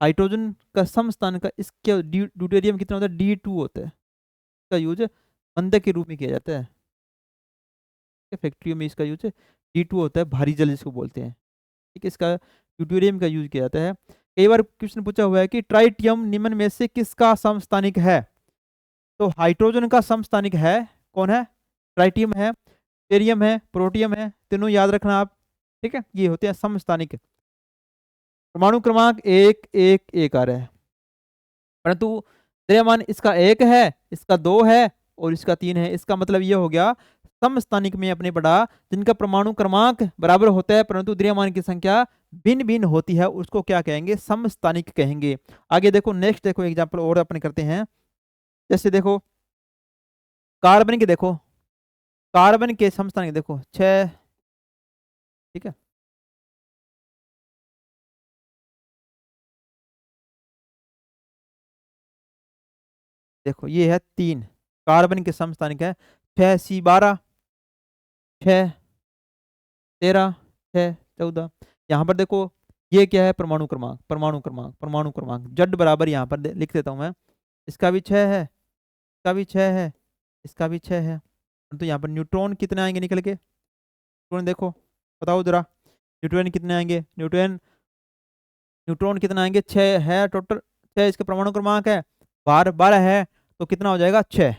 हाइड्रोजन का समस्थानिक का इसके ड्यूटेरियम कितना होता है, D2 होता है। इसका यूज बंधक के रूप में किया जाता है, फैक्ट्रियों में इसका यूज D2 होता है, भारी जल जिसको बोलते हैं, ठीक है। इसका ड्यूटेरियम का यूज किया जाता है। कई बार क्वेश्चन पूछा हुआ है कि ट्राइटियम निम्न में से किसका समस्थानिक है, तो हाइड्रोजन का समस्थानिक है, कौन है, ट्राइटियम है, टेरियम है, प्रोटियम है, तीनों याद रखना आप, ठीक है। ये होते हैं समस्थानिक। परमाणु क्रमांक 1 1 1 आ रहा है, परंतु द्रव्यमान इसका 1 है, इसका 2 है और इसका 3 है। इसका मतलब ये हो गया, समस्थानिक में अपने पढ़ा, जिनका परमाणु क्रमांक बराबर होता है परंतु द्रव्यमान की संख्या भिन्न भिन्न होती है, उसको क्या कहेंगे, समस्थानिक कहेंगे। आगे देखो, नेक्स्ट देखो एग्जाम्पल और अपन करते हैं। जैसे देखो, कार्बन के देखो, कार्बन के समस्थानिक देखो 6, ठीक है, देखो ये है 3, कार्बन के समस्थानिक है 6C12, 6 13, 6 14। यहाँ पर देखो, ये क्या है, परमाणु क्रमांक, परमाणु क्रमांक, परमाणु क्रमांक, जड बराबर, यहाँ पर लिख देता हूँ मैं, इसका भी 6 है, इसका भी 6 है, इसका भी 6 है। तो यहाँ पर न्यूट्रॉन कितने आएंगे निकल के, न्यूट्रॉन देखो, बताओ जरा, न्यूट्रॉन कितने आएंगे, न्यूट्रॉन कितना आएंगे, 6 है टोटल, 6 इसका परमाणु क्रमांक है, 12 है, तो कितना हो जाएगा, 6,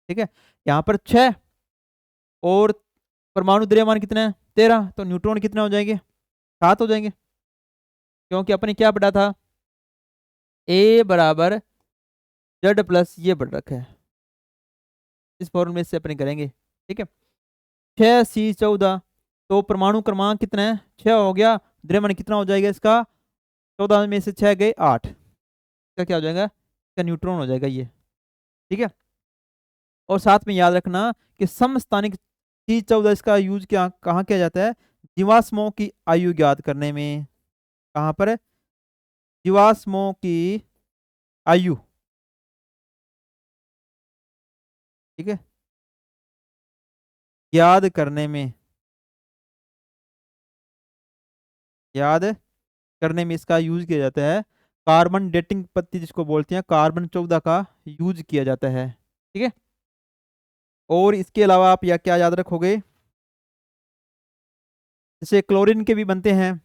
ठीक है। यहाँ पर 6 और परमाणु द्रव्यमान कितना है, 13, तो न्यूट्रॉन कितना हो जाएंगे, 7 हो जाएंगे, क्योंकि अपने क्या पढ़ा था, ए बराबर जेड प्लस ये बढ़ रखा है, इस फॉर्मूले से अपने करेंगे, ठीक है। 6C14, तो परमाणु क्रमांक कितना है, 6 हो गया, द्रव्यमान कितना हो जाएगा इसका, 14 में से 6 गए 8, इसका क्या हो जाएगा, इसका न्यूट्रॉन हो जाएगा ये, ठीक है। और साथ में याद रखना कि समस्थानिक C14 इसका यूज क्या कहाँ किया जाता है, जीवाश्मों की आयु ज्ञात करने में, कहाँ पर है, जीवाश्मों की आयु, ठीक है, याद करने में, याद करने में इसका यूज किया जाता है। कार्बन डेटिंग पद्धति जिसको बोलते हैं, कार्बन 14 का यूज किया जाता है, ठीक है। और इसके अलावा आप या क्या याद रखोगे, जैसे क्लोरीन के भी बनते हैं,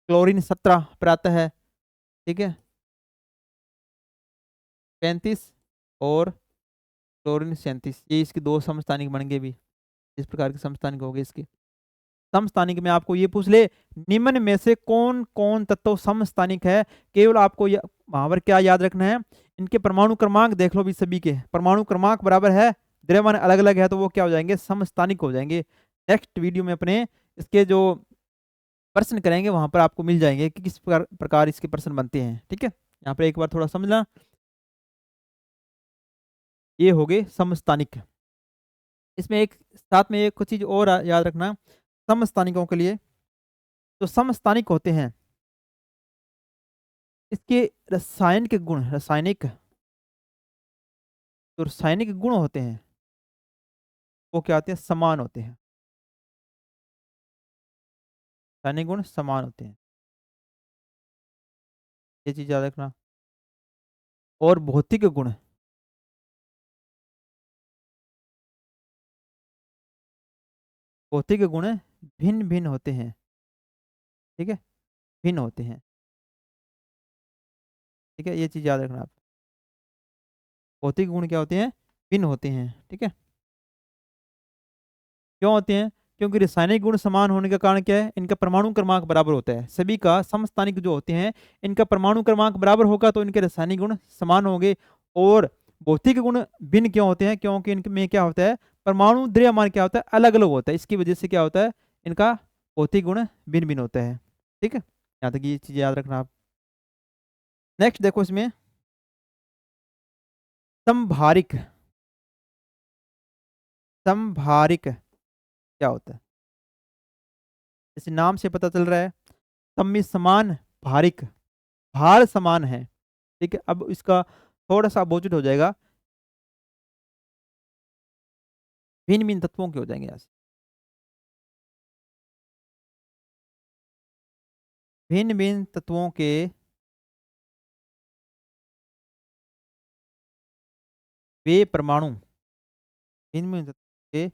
क्लोरीन 17 पर आता है, ठीक है, 35 और क्लोरीन 37, ये इसके 2 समस्थानिक बन गए भी, इस प्रकार के समस्थानिक हो गए इसके। समस्थानिक में आपको ये पूछ ले निम्न में से कौन कौन तत्व समस्थानिक है, केवल आपको वहां पर क्या याद रखना है, इनके परमाणु क्रमांक देख लो भी, सभी के परमाणु क्रमांक बराबर है, द्रव्यमान अलग अलग है, तो वो क्या हो जाएंगे, समस्थानिक हो जाएंगे। नेक्स्ट वीडियो में अपने इसके जो प्रश्न करेंगे वहां पर आपको मिल जाएंगे कि किस प्रकार इसके प्रश्न बनते हैं। ठीक है, यहाँ पर एक बार थोड़ा समझना, ये हो गए समस्थानिक। इसमें एक साथ में एक कुछ चीज और याद रखना समस्थानिकों के लिए। जो समस्थानिक होते हैं इसके रासायनिक गुण होते हैं वो क्या होते हैं, समान होते हैं। रासायनिक गुण समान होते हैं, ये चीज याद रखना। और भौतिक गुण भिन्न भिन्न होते हैं। ठीक है, भिन्न होते हैं। ठीक है, ये चीज याद रखना आप, भौतिक गुण क्या होते हैं, भिन्न होते हैं। ठीक है, क्यों होते हैं, क्योंकि रासायनिक गुण समान होने का कारण क्या है, इनका परमाणु क्रमांक बराबर होता है। सभी का समस्थानिक जो होते हैं इनका परमाणु क्रमांक बराबर होगा तो इनके रासायनिक गुण समान होंगे। और भौतिक गुण भिन्न क्यों होते हैं, क्योंकि इनमें क्या होता है, परमाणु द्रव्यमान क्या होता है, अलग अलग होता है। इसकी वजह से क्या होता है, इनका भौतिक गुण भिन्न भिन्न होता है। ठीक है, यहाँ तक ये चीजें याद रखना आप। नेक्स्ट देखो इसमें समभारिक। समभारिक क्या होता है, जैसे नाम से पता चल रहा है, सम्मिश्र समान भारिक, भार समान है। ठीक है, अब इसका थोड़ा सा अपोजिट हो जाएगा, भिन्न भिन्न तत्वों के हो जाएंगे यहाँ से। भिन्न भिन्न तत्वों के वे परमाणु, भिन्न भिन्न तत्वों के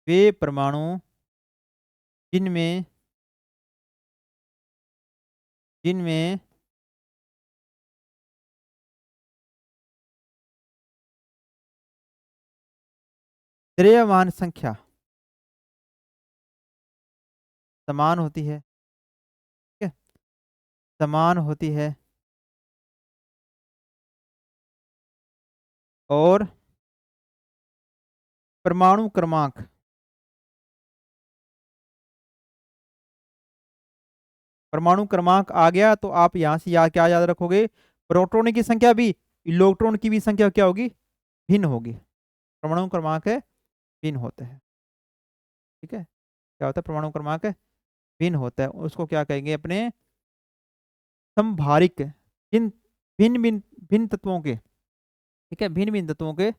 वे परमाणु जिनमें जिनमें द्रव्यमान संख्या समान होती है। ठीक है, समान होती है और परमाणु क्रमांक परमाणु क्रमांक आ गया तो आप यहाँ से क्या याद रखोगे, प्रोटॉन की संख्या भी इलेक्ट्रॉन की भी संख्या क्या होगी, भिन्न होगी। परमाणु क्रमांक भिन्न होता है। ठीक है, क्या होता है, परमाणु क्रमांक भिन्न होता है, उसको क्या कहेंगे अपने समभारिक। भिन्न भिन्न भिन्न भिन्न तत्वों के, ठीक है, भिन्न भिन्न तत्वों के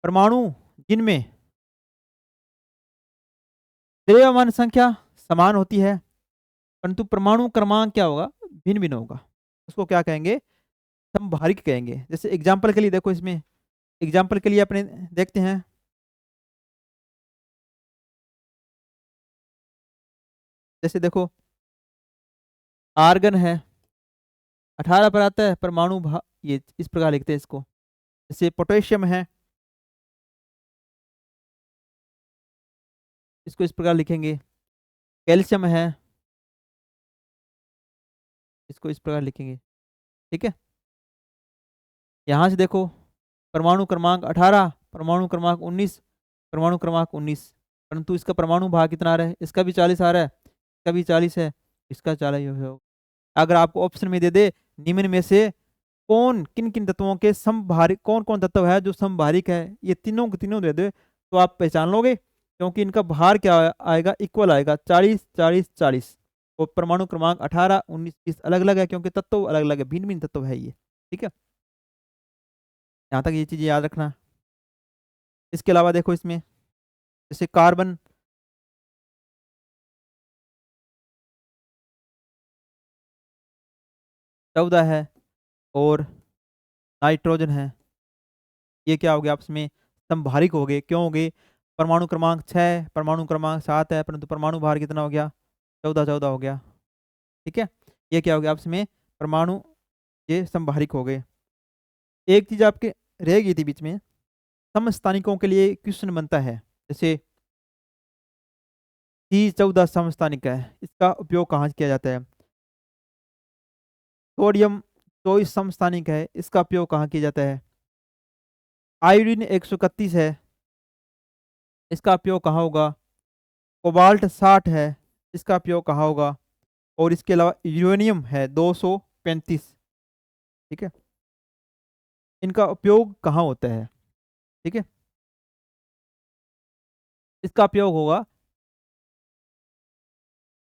परमाणु जिनमें द्रव्यमान संख्या समान होती है परंतु परमाणु क्रमांक क्या होगा, भिन्न भिन्न होगा, उसको क्या कहेंगे, समभारिक कहेंगे। जैसे एग्जाम्पल के लिए देखो, इसमें एग्जाम्पल के लिए अपने देखते हैं, जैसे देखो आर्गन है, 18 पर आता है परमाणु ये इस प्रकार लिखते हैं इसको। जैसे पोटेशियम है, इसको इस प्रकार लिखेंगे। कैल्शियम है, इसको इस प्रकार लिखेंगे। ठीक है, यहाँ से देखो परमाणु क्रमांक 18, परमाणु क्रमांक 19, परमाणु क्रमांक 19, परंतु इसका परमाणु भार कितना आ रहा है, इसका भी 40 आ रहा है, इसका भी 40 है, इसका 40 हो। अगर आपको ऑप्शन में दे दे निम्न में से कौन किन किन तत्वों के समभारिक, कौन कौन तत्व है जो समभारिक है, ये तीनों के तीनों दे दे तो आप पहचान लोगे, क्योंकि इनका भार क्या आएगा, इक्वल आएगा, 40 40 40। और परमाणु क्रमांक 18 19 20 अलग अलग है, क्योंकि तत्व अलग अलग है, भिन्न भिन्न तत्व है ये। ठीक है, यहाँ तक ये चीजें याद रखना। इसके अलावा देखो इसमें जैसे कार्बन, चौदह है, और नाइट्रोजन है, ये क्या हो गया आपस में समभारिक हो गए। क्यों हो गए, परमाणु क्रमांक 6, परमाणु क्रमांक 7 है, परंतु परमाणु भार कितना हो गया, 14 14 हो गया। ठीक है, ये क्या हो गया आपस में परमाणु, ये समभारिक हो गए। एक चीज आपके रह गई थी बीच में, समस्थानिकों के लिए क्वेश्चन बनता है, जैसे C14 समस्थानिक है, इसका उपयोग कहाँ किया जाता है? सोडियम 24 समस्थानिक है, इसका उपयोग कहाँ किया जाता है? आयोडीन 131 है, इसका उपयोग कहाँ होगा? कोबाल्ट 60 है, इसका उपयोग कहाँ होगा? और इसके अलावा यूरेनियम है 235। ठीक है, इनका उपयोग कहाँ होता है? ठीक है, इसका उपयोग होगा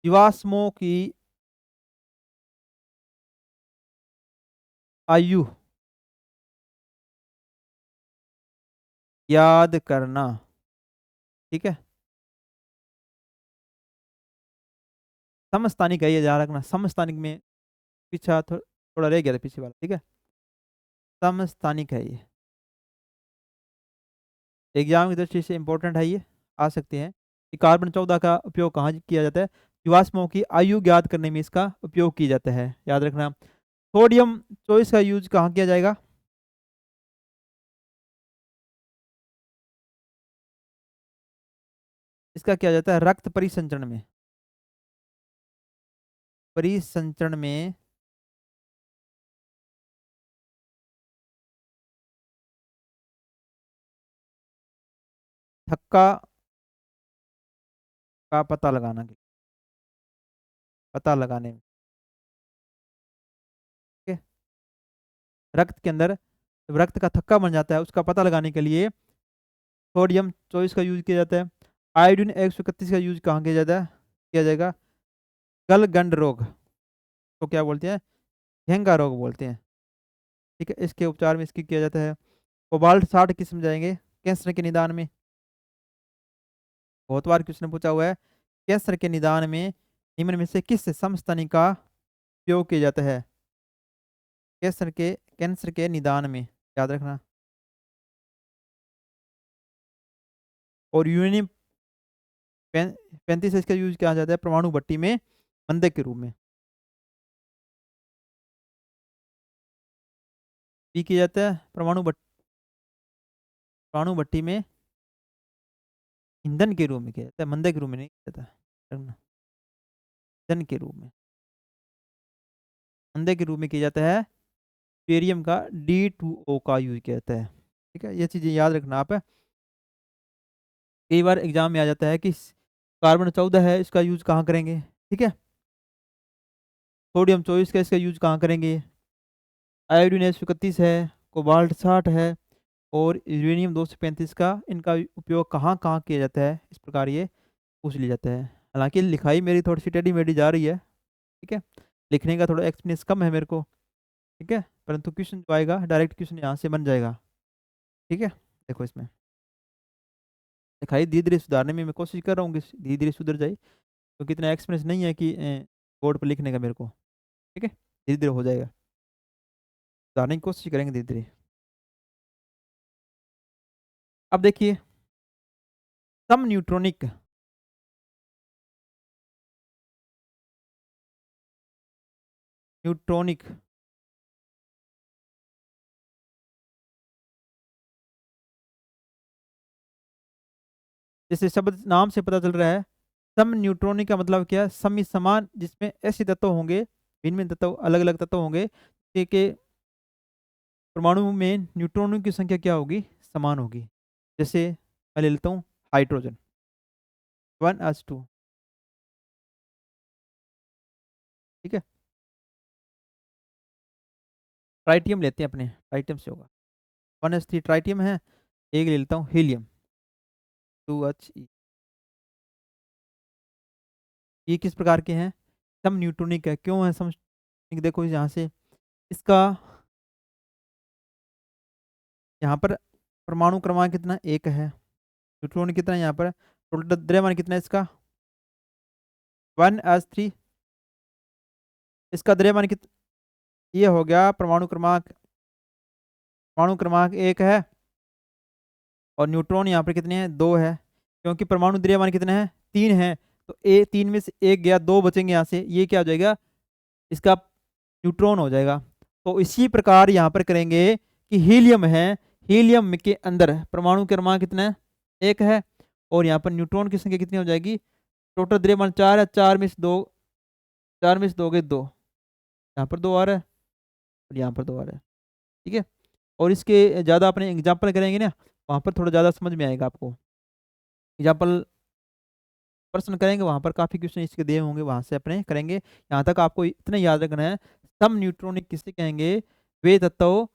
जीवाश्मों की आयु याद करना। ठीक है, समस्थानिक है, ये याद रखना। समस्थानिक में पीछा थोड़ा रह गया था पीछे वाला। ठीक है, समस्थानिक है ये, एग्जाम की दृष्टि से इंपॉर्टेंट है, ये आ सकते हैं कि कार्बन 14 का उपयोग कहाँ किया जाता है? जीवाश्मों की आयु ज्ञात करने में इसका उपयोग किया जाता है, याद रखना। सोडियम 24 का यूज कहाँ किया जाएगा? इसका किया जाता है रक्त परिसंचरण में। परिसंचरण में थक्का का पता लगाना, पता लगाने में। ठीक है, रक्त के अंदर जब रक्त का थक्का बन जाता है, उसका पता लगाने के लिए सोडियम 24 का यूज किया जाता है। आयोडीन 131 का यूज कहाँ किया जाता है? किया जाएगा गलगंड रोग, तो क्या बोलते हैं? घेंगा रोग बोलते हैं। ठीक है, इसके उपचार में इसकी किया जाता है। कोबाल्ट 60 किस्म जाएंगे कैंसर के निदान में। बहुत बार क्वेश्चन पूछा हुआ है, कैंसर के निदान में निम्न में से किस समस्थानिक का उपयोग किया जाता है? कैंसर के निदान में, याद रखना। और यूरेनियम 35 इसका यूज किया जाता है परमाणु भट्टी में मंदक के रूप में भी किया जाता है। परमाणु भट्टी में ईंधन के रूप में किया जाता है, मंदक के रूप में नहीं किया जाता, रखना। ईंधन के रूप में, मंदक के रूप में किया जाता है। बेरियम का D2O का यूज किया जाता है। ठीक है, ये चीजें याद रखना आप। कई बार एग्जाम में आ जाता है कि कार्बन 14 है, इसका यूज कहाँ करेंगे? ठीक है, सोडियम 24 का इसका यूज कहाँ करेंगे? आयोडीन 131 है, कोबाल्ट 60 है, और यूरेनियम 235 का इनका उपयोग कहाँ कहाँ किया जाता है, इस प्रकार ये पूछ लिया जाता है। हालांकि लिखाई मेरी थोड़ी सी टेढ़ी मेढ़ी जा रही है। ठीक है, लिखने का थोड़ा एक्सपीरियंस कम है मेरे को। ठीक है, परंतु क्वेश्चन जो आएगा डायरेक्ट क्वेश्चन यहाँ से बन जाएगा। ठीक है, देखो इसमें लिखाई धीरे धीरे सुधारने में मैं कोशिश कर रहा हूँ कि धीरे धीरे सुधर जाए, क्योंकि इतना एक्सपीरियंस नहीं है कि बोर्ड पर लिखने का मेरे को। ठीक है, धीरे धीरे हो जाएगा, सुधारने की कोशिश करेंगे धीरे धीरे। अब देखिए, सम न्यूट्रॉनिक, न्यूट्रॉनिक जैसे शब्द नाम से पता चल रहा है, सम न्यूट्रॉनिक का मतलब क्या है? समी समान, जिसमें ऐसे तत्व होंगे, भिन्न भिन्न तत्व, अलग अलग तत्व होंगे के परमाणु में न्यूट्रॉनों की संख्या क्या होगी? समान होगी। जैसे मैं ले लेता हूँ हाइड्रोजन 1s2। ठीक है, ट्राइटियम लेते हैं, अपने ट्राइटियम से होगा 1s3 ट्राइटियम है। एक ले लेता हूँ हीलियम 2He। ये किस प्रकार के हैं? सम न्यूट्रॉनिक है। क्यों है सम? देखो यहाँ से इसका, यहाँ पर परमाणु क्रमांक कितना? एक है। न्यूट्रॉन कितना है यहाँ पर? टोटल द्रव्यमान कितना है इसका? 1s3। इसका द्रव्यमान कितना? ये हो गया परमाणु क्रमांक एक है, और न्यूट्रॉन यहाँ पर कितने हैं? दो है। क्योंकि परमाणु द्रव्यमान कितने हैं? तीन है, तो ए तीन में से एक गया, दो बचेंगे यहाँ से, ये क्या हो जाएगा? इसका न्यूट्रॉन हो जाएगा। तो इसी प्रकार यहाँ पर करेंगे कि हीलियम है, हीलियम के अंदर परमाणु क्रमांक कितना है? एक है, और यहाँ पर न्यूट्रॉन की संख्या कितनी हो जाएगी? टोटल द्रव्यमान 4 है, 4 में से 2, 4 में से 2 गए 2, यहाँ पर 2 आ रहा है और यहाँ पर 2 आ रहा है, ठीक है। और इसके ज़्यादा अपने एग्जाम्पल करेंगे ना, वहाँ पर थोड़ा ज़्यादा समझ में आएगा आपको। एग्जाम्पल प्रश्न करेंगे वहाँ पर काफ़ी क्वेश्चन इसके दिए होंगे, वहाँ से अपने करेंगे। यहाँ तक आपको इतना याद रखना है, सम न्यूट्रॉनिक किसे कहेंगे, वे तत्व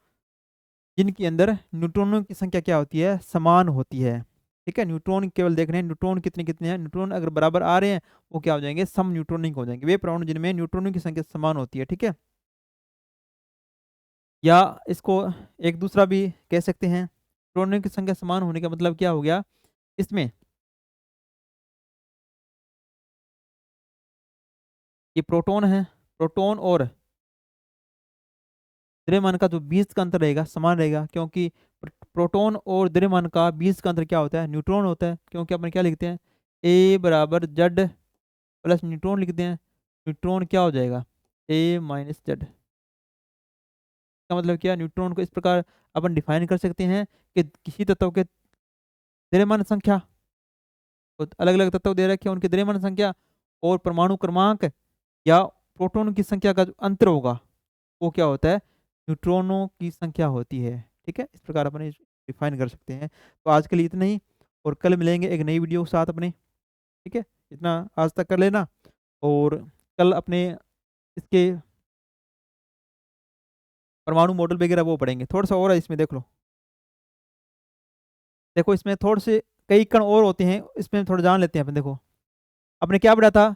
जिनके अंदर न्यूट्रॉनों की संख्या क्या होती है, समान होती है, ठीक है। न्यूट्रॉन केवल देख रहे हैं न्यूट्रॉन कितने कितने हैं, न्यूट्रॉन अगर बराबर आ रहे हैं वो क्या हो जाएंगे, सम न्यूट्रॉनिक हो जाएंगे, वे परमाणु जिनमें न्यूट्रॉनों की संख्या समान होती है, ठीक है। या इसको एक दूसरा भी कह सकते हैं, न्यूट्रॉनों की संख्या समान होने का मतलब क्या हो गया, इसमें ये प्रोटॉन है, प्रोटॉन और द्रव्यमान का जो बीच का अंतर रहेगा समान रहेगा, क्योंकि प्रोटॉन और द्रव्यमान का बीच का अंतर क्या होता है, न्यूट्रॉन होता है। क्योंकि अपन क्या लिखते हैं, ए बराबर जेड प्लस न्यूट्रॉन लिखते हैं, न्यूट्रॉन क्या हो जाएगा, ए माइनस जेड। का मतलब क्या, न्यूट्रॉन को इस प्रकार अपन डिफाइन कर सकते हैं कि किसी तत्व के द्रव्यमान संख्या, अलग अलग तत्व दे रखे हैं उनके द्रव्यमान संख्या और परमाणु क्रमांक या प्रोटॉन की संख्या का जो अंतर होगा वो क्या होता है, न्यूट्रॉनों की संख्या होती है, ठीक है। इस प्रकार अपने डिफाइन कर सकते हैं। तो आज के लिए इतना ही, और कल मिलेंगे एक नई वीडियो के साथ अपने, ठीक है। इतना आज तक कर लेना, और कल अपने इसके परमाणु मॉडल वगैरह वो पढ़ेंगे। थोड़ा सा और है इसमें, देख लो, देखो इसमें थोड़े से कई कण और होते हैं, इसमें थोड़ा जान लेते हैं अपन। देखो आपने क्या पढ़ा था,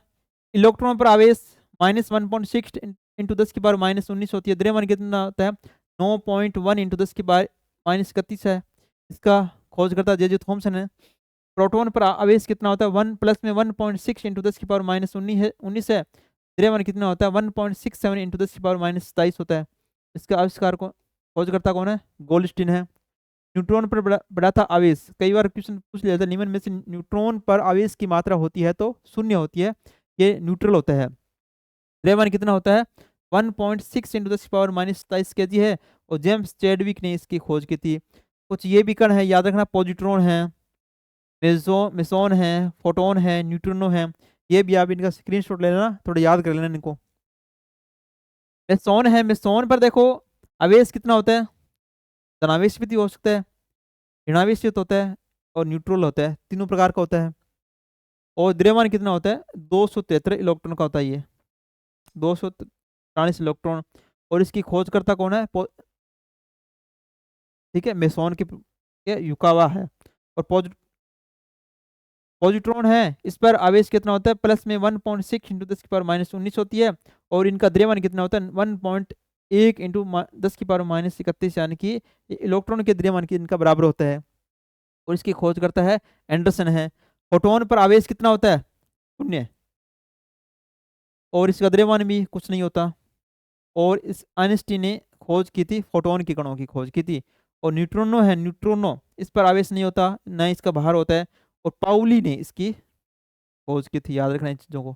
इलेक्ट्रॉन पर आवेश -1.6 इंटू 10⁻19 होती है, द्रव्यमान कितना होता है, 9.1 इंटू 10⁻31 है। इसका खोजकर्ता जे थॉमसन है। प्रोटॉन पर आवेश कितना होता है, 1 प्लस में 1.6 इंटू 10⁻19 है। द्रव्यमान कितना होता है, 1.67 इंटू 10⁻27 होता है। इसका आविष्कार कौन, खोजकर्ता कौन है, गोल्डस्टीन है। न्यूट्रॉन पर बढ़ा था आवेश, कई बार क्वेश्चन पूछ लिया था, निम्न में से न्यूट्रॉन पर आवेश की मात्रा होती है तो शून्य होती है, ये न्यूट्रल होता है। द्रव्यमान कितना होता है, 1.6 इंटू 10⁻27 kg है। और जेम्स चैडविक ने इसकी खोज की थी। कुछ ये भी कण है, याद रखना, पॉजिट्रॉन है, मेसोन है, फोटोन है, न्यूट्रिनो है। ये भी आप इनका स्क्रीनशॉट ले लेना, थोड़ा याद कर लेना इनको। मेसोन है, मेसोन पर देखो आवेश कितना होता है, धनावेश भी हो सकता है, ऋणावेशित होता है और न्यूट्रल होता है, तीनों प्रकार का होता है। और द्रव्यमान कितना होता है, 273 इलेक्ट्रॉन का होता है, ये 243 इलेक्ट्रॉन। और इसकी खोजकर्ता कौन है, ठीक है, मेसोन के युकावा है। और पॉजिट्रॉन है, इस पर आवेश कितना होता है, प्लस में 1.6 इंटू 10⁻19 होती है। और इनका द्रव्यमान कितना होता है, 1.1 इंटू 10⁻31, यानी कि इलेक्ट्रॉन के द्रव्यमान की इनका बराबर होता है। और इसकी खोज करता है एंडरसन है। फोटोन पर आवेश कितना होता है, 0, और इसका द्रव्यमान भी कुछ नहीं होता। और इस आइंस्टीन ने खोज की थी, फोटोन की कणों की खोज की थी। और न्यूट्रोनो है, न्यूट्रोनो, इस पर आवेश नहीं होता, न इसका भार होता है। और पाउली ने इसकी खोज की थी, याद रखना इन चीज़ों को,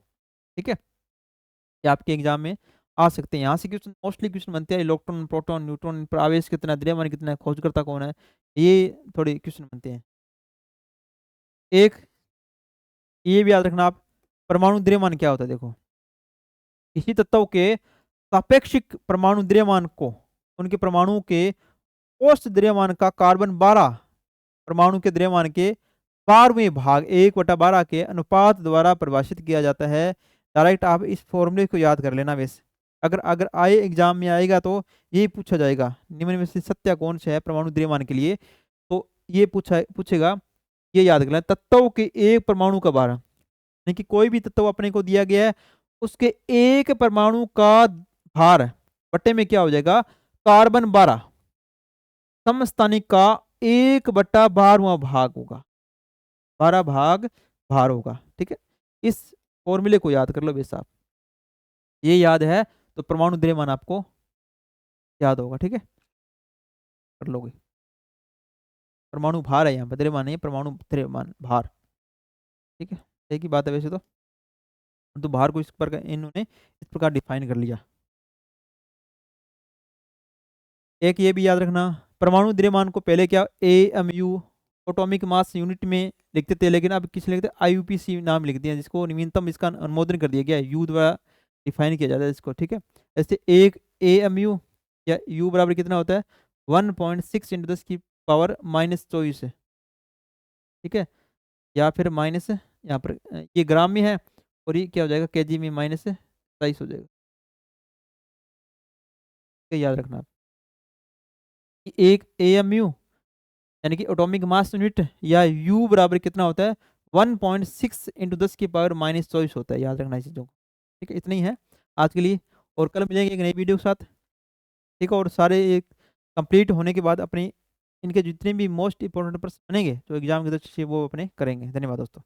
ठीक है। ये आपके एग्जाम में आ सकते हैं, यहाँ से क्वेश्चन मोस्टली क्वेश्चन बनते हैं, इलेक्ट्रॉन प्रोटॉन न्यूट्रॉन पर आवेश कितना, द्रव्यमान कितना है, खोजकर्ता कौन है, ये थोड़े क्वेश्चन बनते हैं। एक ये भी याद रखना आप, परमाणु द्रव्यमान क्या होता है। देखो किसी तत्व के सापेक्षिक परमाणु द्रव्यमान को उनके परमाणु के औसत द्रव्यमान का कार्बन 12 परमाणु के द्रव्यमान के 12वें भाग 1/12 के अनुपात द्वारा परिभाषित किया जाता है। डायरेक्ट आप इस फॉर्मूले को याद कर लेना। वैसे अगर अगर आए एग्जाम में आएगा तो ये पूछा जाएगा, निम्न में से सत्य कौन सा है परमाणु द्रव्यमान के लिए, तो ये पूछेगा, ये याद कर लेना। तत्व के एक परमाणु का भार, यानी कि कोई भी तत्व अपने को दिया गया है उसके एक परमाणु का भार बट्टे में क्या हो जाएगा, कार्बन 12 समस्थानिक का 1/12वां भाग होगा, 12 भाग भार होगा, ठीक है। इस फॉर्मूले को याद कर लो बेस आप, ये याद है तो परमाणु द्रव्यमान आपको याद होगा, ठीक है, कर लोगे। परमाणु भार है यहाँ पर, द्रव्यमान नहीं, परमाणु द्रव्यमान भार, ठीक है। एक ही बात है वैसे तो भार को इस प्रकार इन्होंने इस प्रकार डिफाइन कर लिया। एक ये भी याद रखना, परमाणु द्रव्यमान को पहले क्या, AMU एटॉमिक मास यूनिट में लिखते थे, लेकिन अब किस लिखते हैं, आईयूपीसी नाम लिख दिया, जिसको न्यूनतम इसका अनुमोदन कर दिया गया है, यू द्वारा डिफाइन किया जाता है इसको, ठीक है। ऐसे एक AMU या यू बराबर कितना होता है, 1.6 इंटू 10 की पावर -24, ठीक है, या फिर माइनस यहाँ पर ये ग्राम में है, और ये क्या हो जाएगा, केजी में -23 हो जाएगा। ये याद रखना आप कि एक AMU यानी कि एटॉमिक मास यूनिट या यू बराबर कितना होता है, 1.6 इंटू 10 की पावर -24 होता है, याद रखना इस चीज़ों को, ठीक है। इतना ही है आज के लिए, और कल मिलेंगे एक नई वीडियो के साथ, ठीक है। और सारे एक कंप्लीट होने के बाद अपने इनके जितने भी मोस्ट इंपॉर्टेंट प्रश्न बनेंगे जो एग्जाम के दृष्टि से वो अपने करेंगे। धन्यवाद दोस्तों।